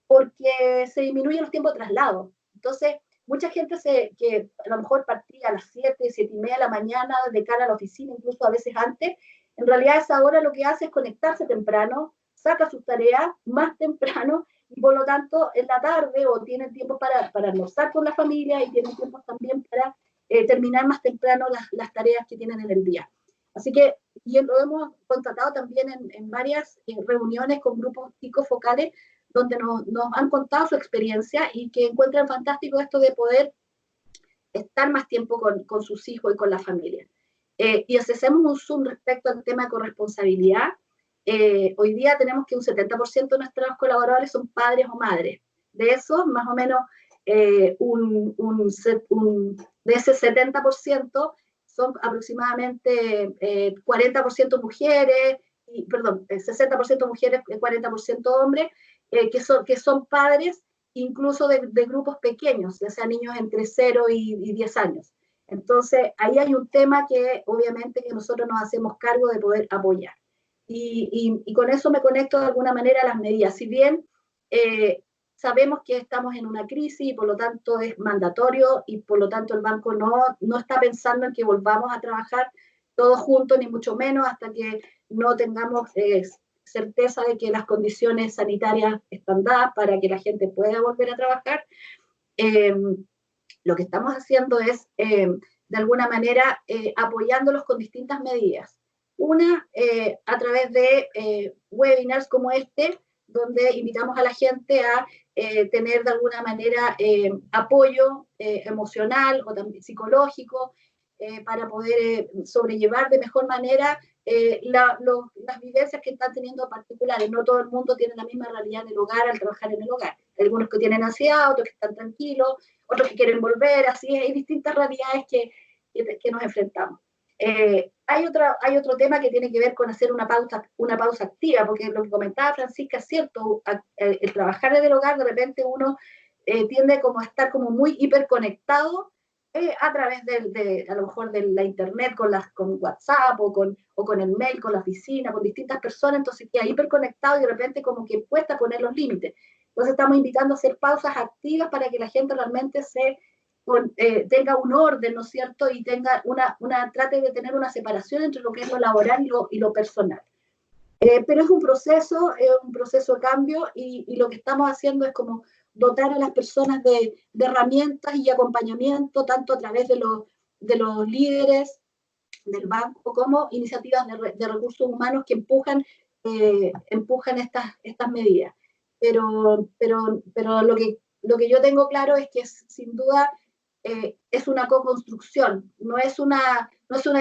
Speaker 7: Porque se disminuyen los tiempos de traslado. Entonces, mucha gente que a lo mejor partía a las 7:30 de la mañana de cara a la oficina, incluso a veces antes, en realidad a esa hora lo que hace es conectarse temprano, saca sus tareas más temprano y por lo tanto en la tarde o tienen tiempo para almorzar con la familia y tienen tiempo también para terminar más temprano las tareas que tienen en el día. Así que y lo hemos contratado también en varias reuniones con grupos chicos focales donde nos han contado su experiencia y que encuentran fantástico esto de poder estar más tiempo con sus hijos y con la familia. Y hacemos un zoom respecto al tema de corresponsabilidad. Hoy día tenemos que un 70% de nuestros colaboradores son padres o madres. De esos, más o menos, de ese 70% son aproximadamente 40% mujeres, 60% mujeres, 40% hombres, que son padres incluso de grupos pequeños, ya sean niños entre 0 y 10 años. Entonces, ahí hay un tema que obviamente que nosotros nos hacemos cargo de poder apoyar. Y con eso me conecto de alguna manera a las medidas. Si bien sabemos que estamos en una crisis y por lo tanto es mandatorio y por lo tanto el banco no está pensando en que volvamos a trabajar todos juntos, ni mucho menos hasta que no tengamos certeza de que las condiciones sanitarias están dadas para que la gente pueda volver a trabajar. Lo que estamos haciendo es, de alguna manera, apoyándolos con distintas medidas. Una, a través de webinars como este, donde invitamos a la gente a tener de alguna manera apoyo emocional o también psicológico para poder sobrellevar de mejor manera las vivencias que están teniendo particulares. No todo el mundo tiene la misma realidad en el hogar al trabajar en el hogar. Hay algunos que tienen ansiedad, otros que están tranquilos, otros que quieren volver, así hay distintas realidades que nos enfrentamos. Hay otro tema que tiene que ver con hacer una pausa activa, porque lo que comentaba Francisca es cierto, el trabajar desde el hogar de repente uno tiende como a estar como muy hiperconectado a través a lo mejor de la internet con WhatsApp o con el mail, con la oficina, con distintas personas, entonces queda hiperconectado y de repente como que cuesta poner los límites. Entonces estamos invitando a hacer pausas activas para que la gente realmente tenga un orden, ¿no es cierto? Y tenga trate de tener una separación entre lo que es lo laboral y lo personal. Pero es un proceso de cambio y lo que estamos haciendo es como dotar a las personas de herramientas y acompañamiento, tanto a través de los líderes, del banco como iniciativas de recursos humanos que empujan estas medidas. Pero lo que yo tengo claro es que sin duda es una co-construcción, no es una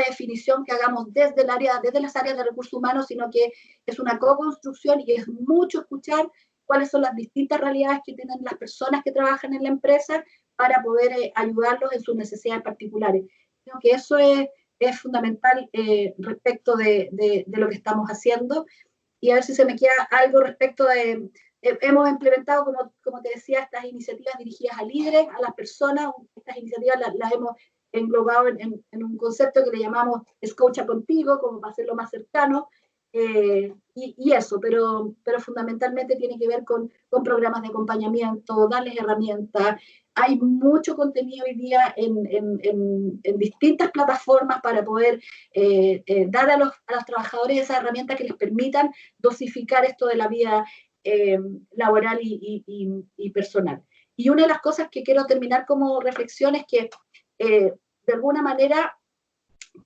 Speaker 7: definición que hagamos desde las áreas de recursos humanos, sino que es una co-construcción y es mucho escuchar cuáles son las distintas realidades que tienen las personas que trabajan en la empresa para poder ayudarlos en sus necesidades particulares. Creo que eso es fundamental respecto de lo que estamos haciendo. Y a ver si se me queda algo respecto de... hemos implementado, como te decía, estas iniciativas dirigidas a líderes, a las personas. Estas iniciativas las hemos englobado en un concepto que le llamamos Escucha Contigo, como para hacerlo más cercano. Y eso, pero fundamentalmente tiene que ver con programas de acompañamiento, darles herramientas. Hay mucho contenido hoy día en distintas plataformas para poder dar a los trabajadores esas herramientas que les permitan dosificar esto de la vida laboral y personal. Y una de las cosas que quiero terminar como reflexión es que de alguna manera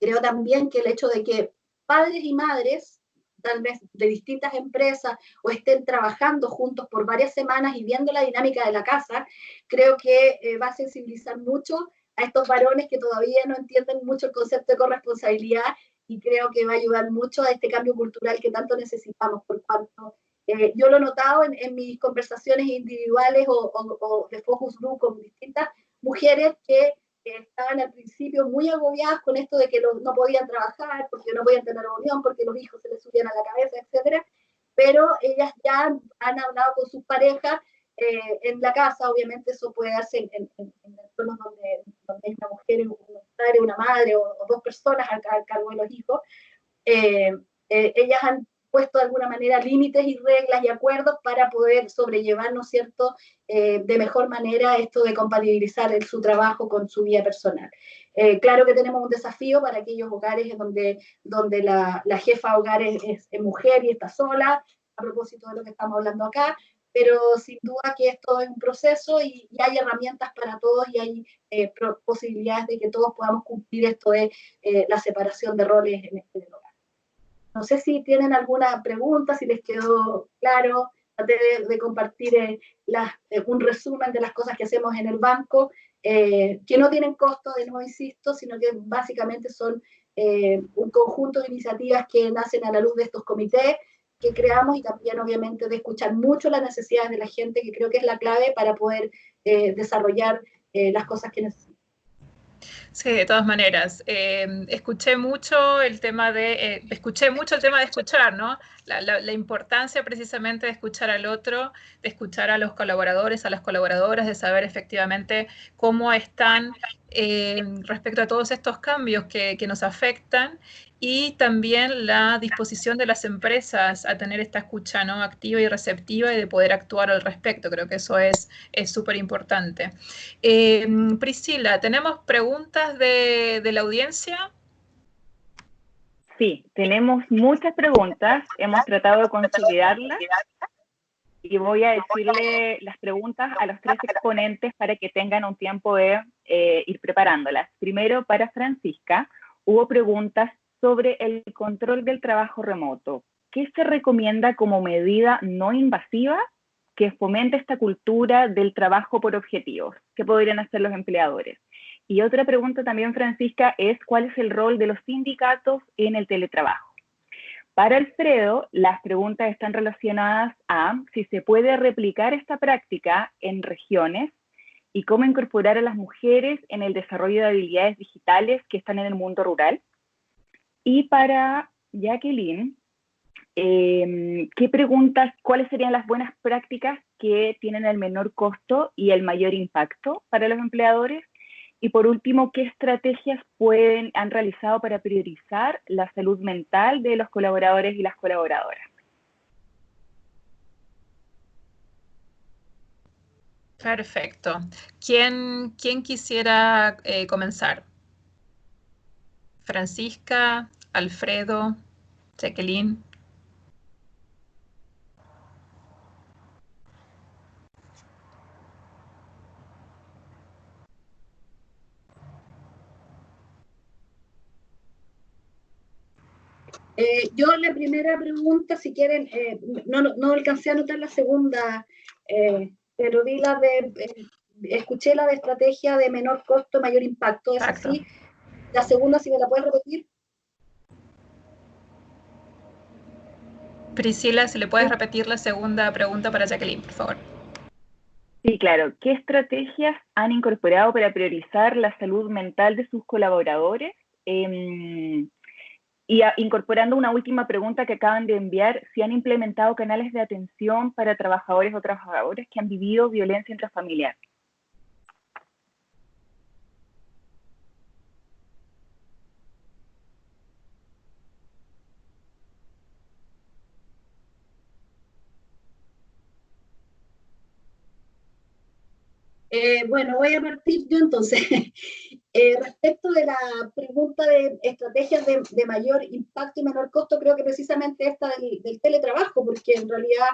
Speaker 7: creo también que el hecho de que padres y madres tal vez de distintas empresas o estén trabajando juntos por varias semanas y viendo la dinámica de la casa, creo que va a sensibilizar mucho a estos varones que todavía no entienden mucho el concepto de corresponsabilidad, y creo que va a ayudar mucho a este cambio cultural que tanto necesitamos, por cuanto yo lo he notado en mis conversaciones individuales o de focus group con distintas mujeres que estaban al principio muy agobiadas con esto de que no podían trabajar, porque no podían tener reunión, porque los hijos se les subían a la cabeza, etcétera. Pero ellas ya han hablado con sus parejas en la casa. Obviamente eso puede darse en entornos donde hay una mujer, un padre, una madre o dos personas al cargo de los hijos. Ellas han puesto de alguna manera límites y reglas y acuerdos para poder sobrellevar, ¿no es cierto?, de mejor manera esto de compatibilizar su trabajo con su vida personal. Claro que tenemos un desafío para aquellos hogares donde la jefa de hogar es mujer y está sola, a propósito de lo que estamos hablando acá, pero sin duda que esto es un proceso y hay herramientas para todos y hay posibilidades de que todos podamos cumplir esto de la separación de roles en el hogar. No sé si tienen alguna pregunta, si les quedó claro. Traté de compartir un resumen de las cosas que hacemos en el banco, que no tienen costo, de nuevo insisto, sino que básicamente son un conjunto de iniciativas que nacen a la luz de estos comités que creamos, y también obviamente de escuchar mucho las necesidades de la gente, que creo que es la clave para poder desarrollar las cosas que necesitamos.
Speaker 1: Sí, de todas maneras. Escuché mucho el tema de escuchar, ¿no? La importancia precisamente de escuchar al otro, de escuchar a los colaboradores, a las colaboradoras, de saber efectivamente cómo están respecto a todos estos cambios que nos afectan, y también la disposición de las empresas a tener esta escucha, ¿no?, activa y receptiva, y de poder actuar al respecto. Creo que eso es súper importante. Priscila, ¿tenemos preguntas de la audiencia?
Speaker 8: Sí, tenemos muchas preguntas, hemos tratado de consolidarlas y voy a decirle las preguntas a los tres exponentes para que tengan un tiempo de ir preparándolas. Primero, para Francisca, hubo preguntas sobre el control del trabajo remoto. ¿Qué se recomienda como medida no invasiva que fomente esta cultura del trabajo por objetivos? ¿Qué podrían hacer los empleadores? Y otra pregunta también, Francisca, es ¿cuál es el rol de los sindicatos en el teletrabajo? Para Alfredo, las preguntas están relacionadas a si se puede replicar esta práctica en regiones y cómo incorporar a las mujeres en el desarrollo de habilidades digitales que están en el mundo rural. Y para Jacqueline, ¿qué preguntas, cuáles serían las buenas prácticas que tienen el menor costo y el mayor impacto para los empleadores? Y por último, ¿qué estrategias han realizado para priorizar la salud mental de los colaboradores y las colaboradoras?
Speaker 1: Perfecto. ¿Quién quisiera comenzar? Francisca, Alfredo, Jacqueline.
Speaker 7: Yo la primera pregunta, si quieren, no alcancé a anotar la segunda, pero vi la de, escuché la de estrategia de menor costo, mayor impacto, es así. La segunda, si me la puedes repetir.
Speaker 1: Priscila, si le puedes repetir la segunda pregunta para Jacqueline, por favor.
Speaker 8: Sí, claro. ¿Qué estrategias han incorporado para priorizar la salud mental de sus colaboradores? Incorporando una última pregunta que acaban de enviar, si han implementado canales de atención para trabajadores o trabajadoras que han vivido violencia intrafamiliar.
Speaker 7: Bueno, voy a partir yo entonces. Respecto de la pregunta de estrategias de mayor impacto y menor costo, creo que precisamente esta del teletrabajo, porque en realidad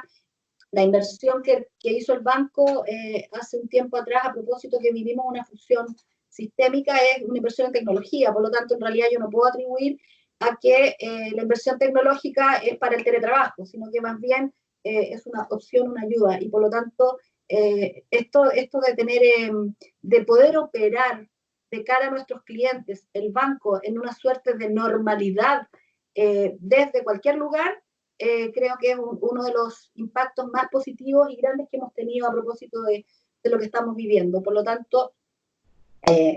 Speaker 7: la inversión que hizo el banco hace un tiempo atrás, a propósito que vivimos una fusión sistémica, es una inversión en tecnología. Por lo tanto, en realidad yo no puedo atribuir a que la inversión tecnológica es para el teletrabajo, sino que más bien es una opción, una ayuda. Y por lo tanto, esto de tener, de poder operar de cara a nuestros clientes, el banco en una suerte de normalidad desde cualquier lugar, creo que es uno de los impactos más positivos y grandes que hemos tenido a propósito de lo que estamos viviendo. Por lo tanto,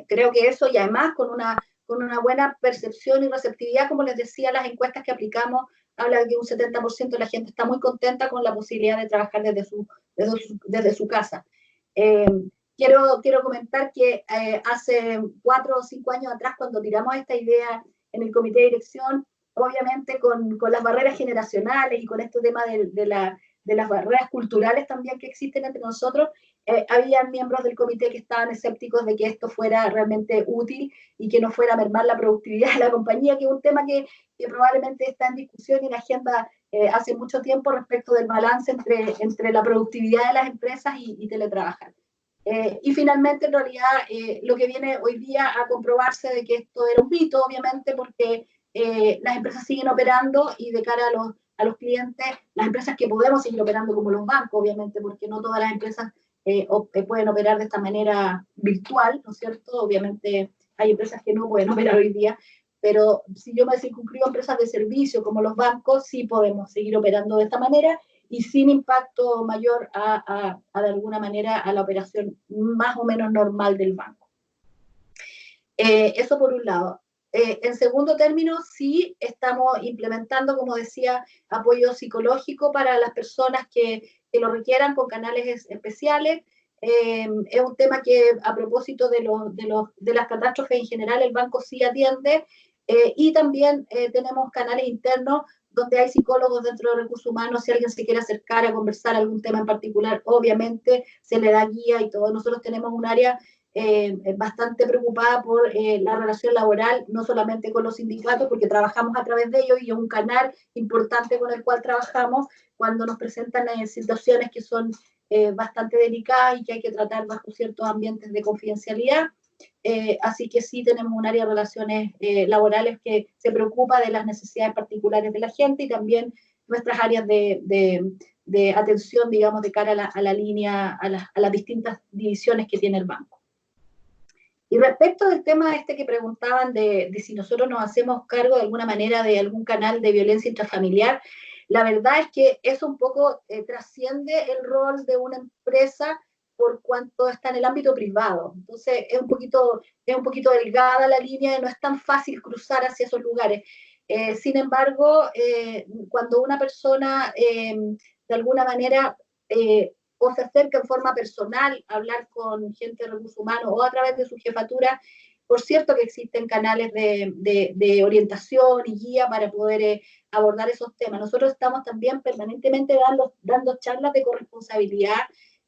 Speaker 7: creo que eso, y además con una buena percepción y receptividad, como les decía, las encuestas que aplicamos habla de que un 70% de la gente está muy contenta con la posibilidad de trabajar desde su casa. Quiero comentar que hace 4 o 5 años atrás, cuando tiramos esta idea en el comité de dirección, obviamente con las barreras generacionales y con este tema de las barreras culturales también que existen entre nosotros, habían miembros del comité que estaban escépticos de que esto fuera realmente útil y que no fuera a mermar la productividad de la compañía, que es un tema que probablemente está en discusión y en agenda hace mucho tiempo respecto del balance entre la productividad de las empresas y teletrabajar. Y finalmente, en realidad, lo que viene hoy día a comprobarse de que esto era un mito, obviamente, porque las empresas siguen operando y de cara a los clientes, las empresas que podemos seguir operando como los bancos, obviamente, porque no todas las empresas pueden operar de esta manera virtual, ¿no es cierto? Obviamente hay empresas que no pueden operar hoy día, pero si yo me circunscribo a empresas de servicio como los bancos, sí podemos seguir operando de esta manera y sin impacto mayor de alguna manera a la operación más o menos normal del banco. Eso por un lado. En segundo término, sí estamos implementando, como decía, apoyo psicológico para las personas que lo requieran con canales especiales. Es un tema que a propósito de las catástrofes en general el banco sí atiende y también tenemos canales internos donde hay psicólogos dentro de recursos humanos. Si alguien se quiere acercar a conversar algún tema en particular, obviamente se le da guía y todo. Nosotros tenemos un área bastante preocupada por la relación laboral, no solamente con los sindicatos, porque trabajamos a través de ellos y es un canal importante con el cual trabajamos cuando nos presentan situaciones que son bastante delicadas y que hay que tratar bajo ciertos ambientes de confidencialidad. Así que sí tenemos un área de relaciones laborales que se preocupa de las necesidades particulares de la gente y también nuestras áreas de atención, digamos, de cara a la línea, a las distintas divisiones que tiene el banco. Y respecto del tema que preguntaban de si nosotros nos hacemos cargo de alguna manera de algún canal de violencia intrafamiliar, la verdad es que eso un poco trasciende el rol de una empresa por cuanto está en el ámbito privado. Entonces es un poquito delgada la línea y no es tan fácil cruzar hacia esos lugares. Sin embargo, cuando una persona de alguna manera o se acerca en forma personal a hablar con gente de recursos humanos o a través de su jefatura, por cierto que existen canales de orientación y guía para poder abordar esos temas. Nosotros estamos también permanentemente dando charlas de corresponsabilidad,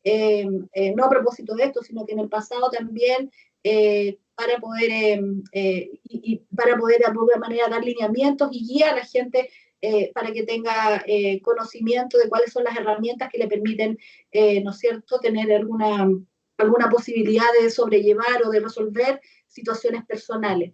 Speaker 7: no a propósito de esto, sino que en el pasado también para poder de alguna manera dar lineamientos y guía a la gente para que tenga conocimiento de cuáles son las herramientas que le permiten, ¿no es cierto?, tener alguna posibilidad de sobrellevar o de resolver situaciones personales.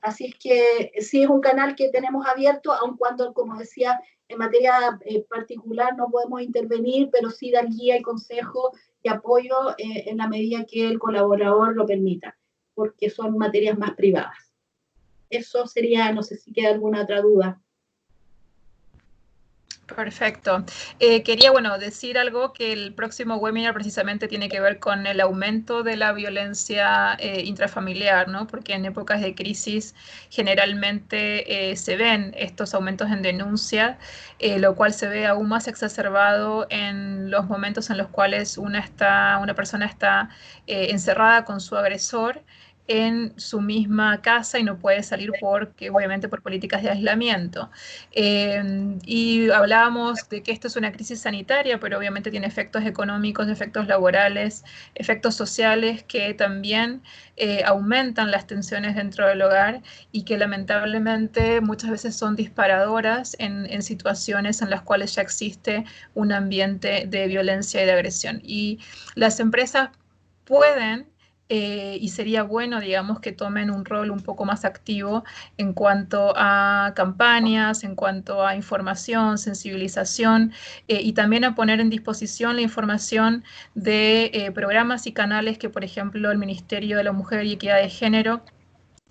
Speaker 7: Así es que sí es un canal que tenemos abierto, aun cuando, como decía, en materia particular no podemos intervenir, pero sí dar guía y consejo y apoyo en la medida que el colaborador lo permita, porque son materias más privadas. Eso sería, no sé si queda alguna otra duda.
Speaker 1: Perfecto. Quería, bueno, decir algo, que el próximo webinar precisamente tiene que ver con el aumento de la violencia intrafamiliar, ¿no? Porque en épocas de crisis generalmente se ven estos aumentos en denuncia, lo cual se ve aún más exacerbado en los momentos en los cuales una persona está encerrada con su agresor en su misma casa y no puede salir porque, obviamente, por políticas de aislamiento. Y hablábamos de que esto es una crisis sanitaria, pero obviamente tiene efectos económicos, efectos laborales, efectos sociales que también aumentan las tensiones dentro del hogar y que lamentablemente muchas veces son disparadoras en situaciones en las cuales ya existe un ambiente de violencia y de agresión. Y las empresas pueden y sería bueno, digamos, que tomen un rol un poco más activo en cuanto a campañas, en cuanto a información, sensibilización y también a poner en disposición la información de programas y canales que, por ejemplo, el Ministerio de la Mujer y Equidad de Género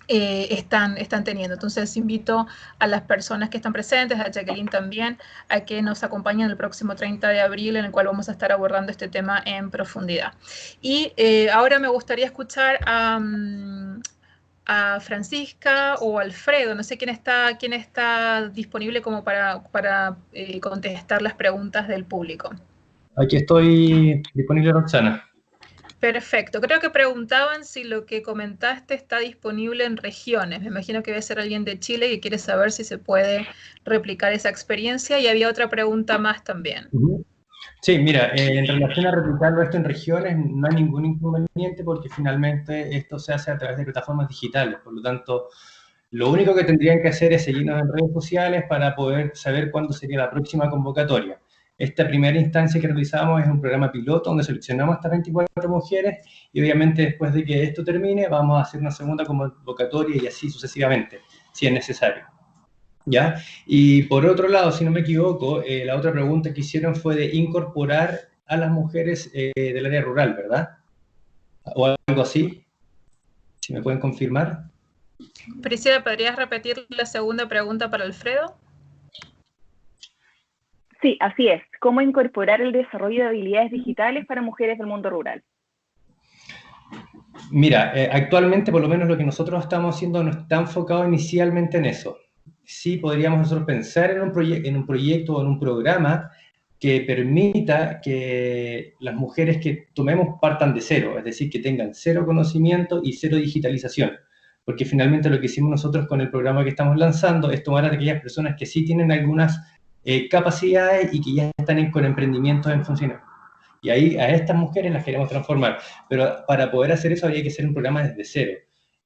Speaker 1: están teniendo. Entonces invito a las personas que están presentes, a Jacqueline también, a que nos acompañen el próximo 30 de abril, en el cual vamos a estar abordando este tema en profundidad. Y ahora me gustaría escuchar a Francisca o Alfredo, no sé quién está disponible como para contestar las preguntas del público.
Speaker 5: Aquí estoy disponible, Roxana.
Speaker 1: Perfecto. Creo que preguntaban si lo que comentaste está disponible en regiones. Me imagino que debe ser alguien de Chile que quiere saber si se puede replicar esa experiencia. Y había otra pregunta más también.
Speaker 5: Sí, mira, en relación a replicarlo esto en regiones, no hay ningún inconveniente porque finalmente esto se hace a través de plataformas digitales. Por lo tanto, lo único que tendrían que hacer es seguirnos en redes sociales para poder saber cuándo sería la próxima convocatoria. Esta primera instancia que realizamos es un programa piloto donde seleccionamos a estas 24 mujeres y obviamente después de que esto termine vamos a hacer una segunda convocatoria y así sucesivamente, si es necesario. ¿Ya? Y por otro lado, si no me equivoco, la otra pregunta que hicieron fue de incorporar a las mujeres del área rural, ¿verdad? O algo así, si me pueden confirmar.
Speaker 1: Priscila, ¿podrías repetir la segunda pregunta para Alfredo?
Speaker 8: Sí, así es. ¿Cómo incorporar el desarrollo de habilidades digitales para mujeres del mundo rural?
Speaker 5: Mira, actualmente por lo menos lo que nosotros estamos haciendo no está enfocado inicialmente en eso. Sí podríamos nosotros pensar en un proyecto o en un programa que permita que las mujeres que tomemos partan de cero, es decir, que tengan cero conocimiento y cero digitalización. Porque finalmente lo que hicimos nosotros con el programa que estamos lanzando es tomar a aquellas personas que sí tienen algunas capacidades y que ya están con emprendimientos en funcionamiento. Y ahí a estas mujeres las queremos transformar. Pero para poder hacer eso habría que hacer un programa desde cero.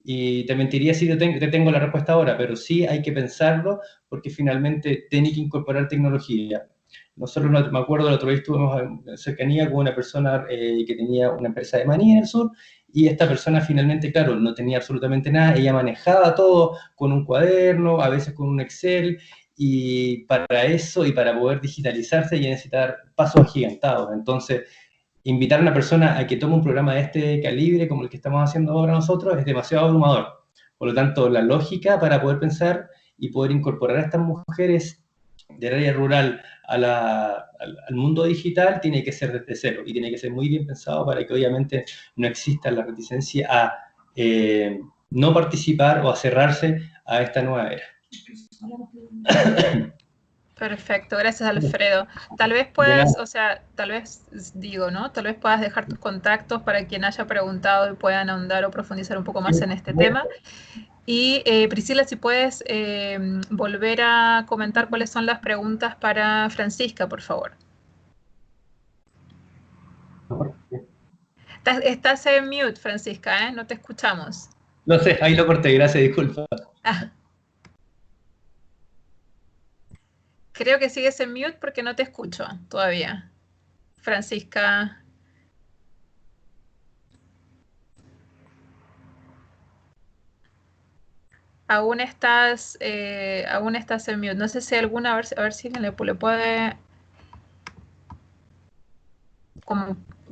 Speaker 5: Y te mentiría si te tengo la respuesta ahora, pero sí hay que pensarlo porque finalmente tiene que incorporar tecnología. Nosotros, me acuerdo, la otra vez estuvimos en cercanía con una persona que tenía una empresa de maní en el sur y esta persona finalmente, claro, no tenía absolutamente nada, ella manejaba todo con un cuaderno, a veces con un Excel, y para eso y para poder digitalizarse y necesitar pasos agigantados. Entonces, invitar a una persona a que tome un programa de este calibre, como el que estamos haciendo ahora nosotros, es demasiado abrumador. Por lo tanto, la lógica para poder pensar y poder incorporar a estas mujeres del área rural al mundo digital tiene que ser desde cero y tiene que ser muy bien pensado para que obviamente no exista la reticencia a no participar o a cerrarse a esta nueva era.
Speaker 1: Perfecto, gracias Alfredo. Tal vez puedas, o sea, tal vez digo, ¿no? Tal vez puedas dejar tus contactos para quien haya preguntado y puedan ahondar o profundizar un poco más en este tema. Y Priscila, si puedes volver a comentar cuáles son las preguntas para Francisca, por favor. Estás en mute, Francisca, ¿eh? No te escuchamos.
Speaker 5: No sé, ahí lo corté, gracias, disculpa.
Speaker 1: Creo que sigues en mute porque no te escucho todavía. Francisca. aún estás en mute. No sé si alguna, a ver si alguien le puede...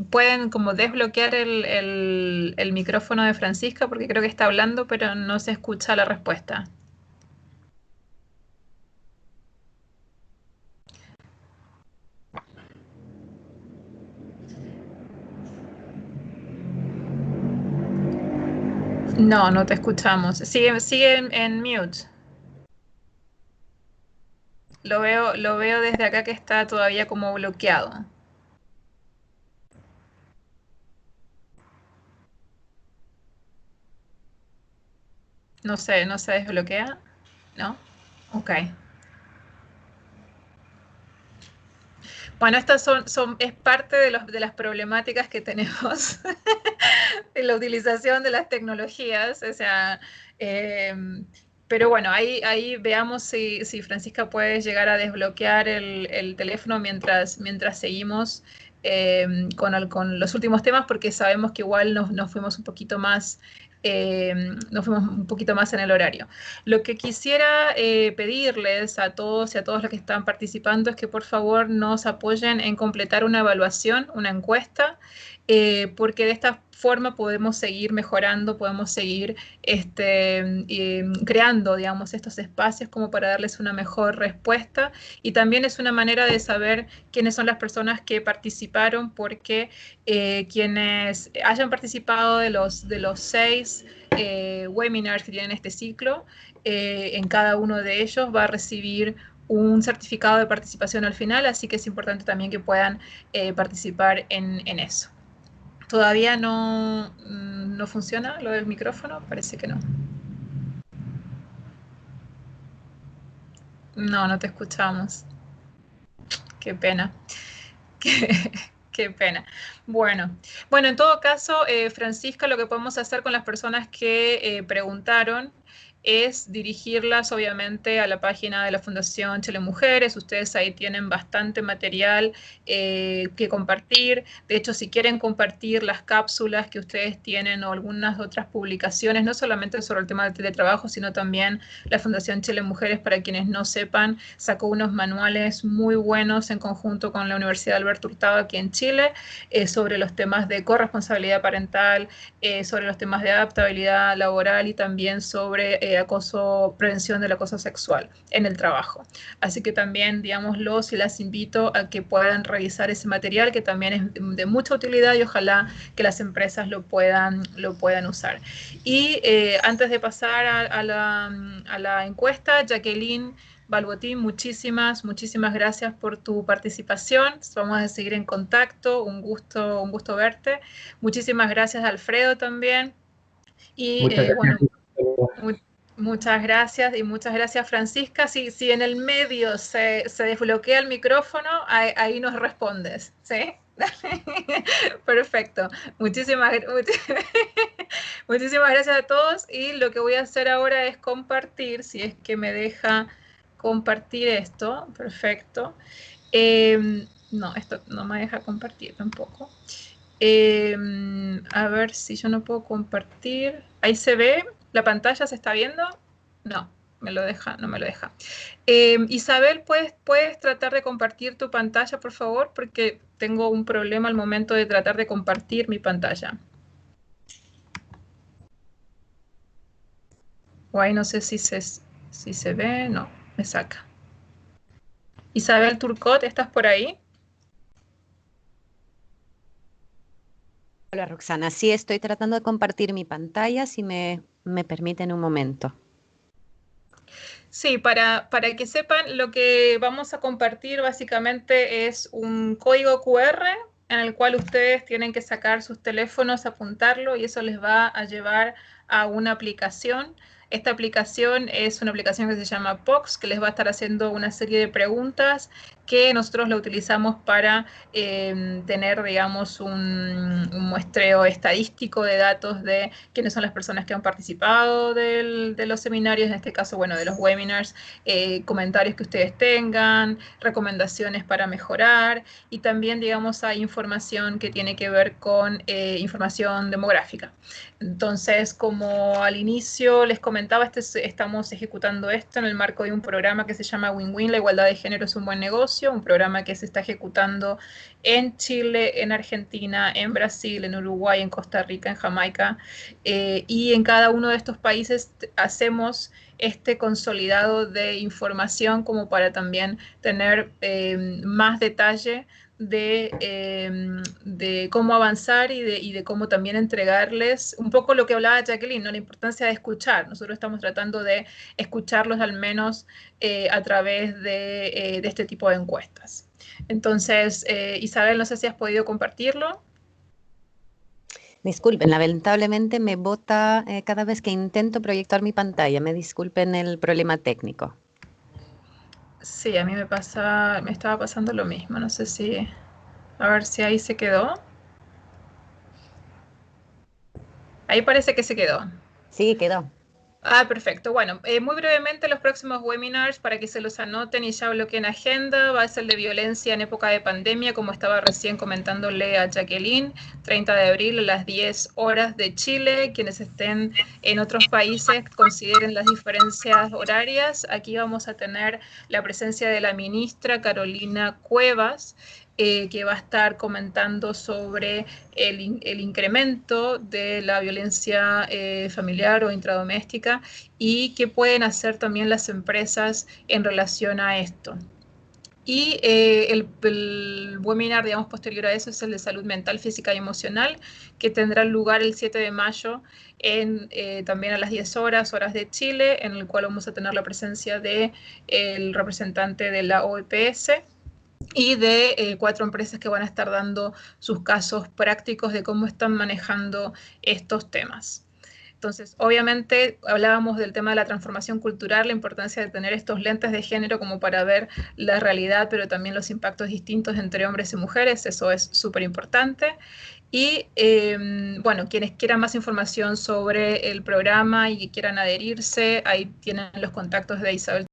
Speaker 1: pueden como desbloquear el micrófono de Francisca, porque creo que está hablando, pero no se escucha la respuesta. No, no te escuchamos. Sigue en mute. Lo veo desde acá que está todavía como bloqueado. No sé, ¿no se desbloquea? ¿No? Ok. Bueno, estas es parte de las problemáticas que tenemos en la utilización de las tecnologías. O sea, pero bueno, ahí veamos si Francisca puede llegar a desbloquear el teléfono mientras seguimos con los últimos temas, porque sabemos que igual nos fuimos un poquito más en el horario. Lo que quisiera pedirles a todos y a todas los que están participando es que por favor nos apoyen en completar una evaluación, una encuesta, porque de esta forma podemos seguir mejorando, podemos seguir creando, digamos, estos espacios como para darles una mejor respuesta, y también es una manera de saber quiénes son las personas que participaron, porque quienes hayan participado de los 6 webinars que tienen este ciclo, en cada uno de ellos va a recibir un certificado de participación al final, así que es importante también que puedan participar en eso. ¿Todavía no funciona lo del micrófono? Parece que no. No te escuchamos. Qué pena. Qué pena. Bueno, en todo caso, Francisca, lo que podemos hacer con las personas que preguntaron es dirigirlas obviamente a la página de la Fundación Chile Mujeres. Ustedes ahí tienen bastante material que compartir. De hecho, si quieren compartir las cápsulas que ustedes tienen o algunas otras publicaciones, no solamente sobre el tema del teletrabajo, sino también la Fundación Chile Mujeres, para quienes no sepan, sacó unos manuales muy buenos en conjunto con la Universidad Alberto Hurtado aquí en Chile sobre los temas de corresponsabilidad parental, sobre los temas de adaptabilidad laboral y también sobre prevención del acoso sexual en el trabajo. Así que también, digamos, y las invito a que puedan revisar ese material, que también es de mucha utilidad, y ojalá que las empresas lo puedan usar. Y antes de pasar a la encuesta, Jacqueline Balbotín, muchísimas gracias por tu participación. Vamos a seguir en contacto. Un gusto verte. Muchísimas gracias, Alfredo, también. Y muchas gracias, y muchas gracias, Francisca. Si en el medio se desbloquea el micrófono, ahí nos respondes, ¿sí? Perfecto. Muchísimas gracias a todos, y lo que voy a hacer ahora es compartir, si es que me deja compartir esto. Perfecto. No, esto no me deja compartir tampoco. A ver si yo no puedo compartir. Ahí se ve, la pantalla se está viendo. No me lo deja. Isabel, ¿puedes tratar de compartir tu pantalla, por favor? Porque tengo un problema al momento de tratar de compartir mi pantalla. O ahí no sé si se ve. No, me saca. Isabel Turcot, ¿estás por ahí?
Speaker 9: Hola, Roxana. Sí, estoy tratando de compartir mi pantalla, si me permiten un momento.
Speaker 1: Sí, para que sepan, lo que vamos a compartir básicamente es un código QR en el cual ustedes tienen que sacar sus teléfonos, apuntarlo, y eso les va a llevar a una aplicación. Esta aplicación es una aplicación que se llama Pox, que les va a estar haciendo una serie de preguntas que nosotros la utilizamos para tener, digamos, un muestreo estadístico de datos de quiénes son las personas que han participado de los seminarios, en este caso, bueno, de los webinars, comentarios que ustedes tengan, recomendaciones para mejorar, y también, digamos, hay información que tiene que ver con información demográfica. Entonces, como al inicio les comenté, comentaba, estamos ejecutando esto en el marco de un programa que se llama Win-Win, la igualdad de género es un buen negocio, un programa que se está ejecutando en Chile, en Argentina, en Brasil, en Uruguay, en Costa Rica, en Jamaica, y en cada uno de estos países hacemos este consolidado de información como para también tener más detalle de cómo avanzar y de cómo también entregarles un poco lo que hablaba Jacqueline, ¿no? La importancia de escuchar. Nosotros estamos tratando de escucharlos al menos a través de este tipo de encuestas. Entonces, Isabel, no sé si has podido compartirlo.
Speaker 9: Disculpen, lamentablemente me bota cada vez que intento proyectar mi pantalla. Me disculpen el problema técnico.
Speaker 1: Sí, a mí me estaba pasando lo mismo. No sé si... A ver si ahí se quedó. Ahí parece que se quedó.
Speaker 9: Sí, quedó.
Speaker 1: Ah, perfecto. Bueno, muy brevemente los próximos webinars para que se los anoten y ya bloqueen agenda. Va a ser de violencia en época de pandemia, como estaba recién comentándole a Jacqueline, 30 de abril a las 10 horas de Chile. Quienes estén en otros países consideren las diferencias horarias. Aquí vamos a tener la presencia de la ministra Carolina Cuevas, que va a estar comentando sobre el incremento de la violencia familiar o intradoméstica y qué pueden hacer también las empresas en relación a esto. Y el webinar, digamos, posterior a eso es el de salud mental, física y emocional, que tendrá lugar el 7 de mayo también a las 10 horas de Chile, en el cual vamos a tener la presencia del representante de la OEPS y de 4 empresas que van a estar dando sus casos prácticos de cómo están manejando estos temas. Entonces, obviamente, hablábamos del tema de la transformación cultural, la importancia de tener estos lentes de género como para ver la realidad, pero también los impactos distintos entre hombres y mujeres, eso es súper importante. Y, bueno, quienes quieran más información sobre el programa y quieran adherirse, ahí tienen los contactos de Isabel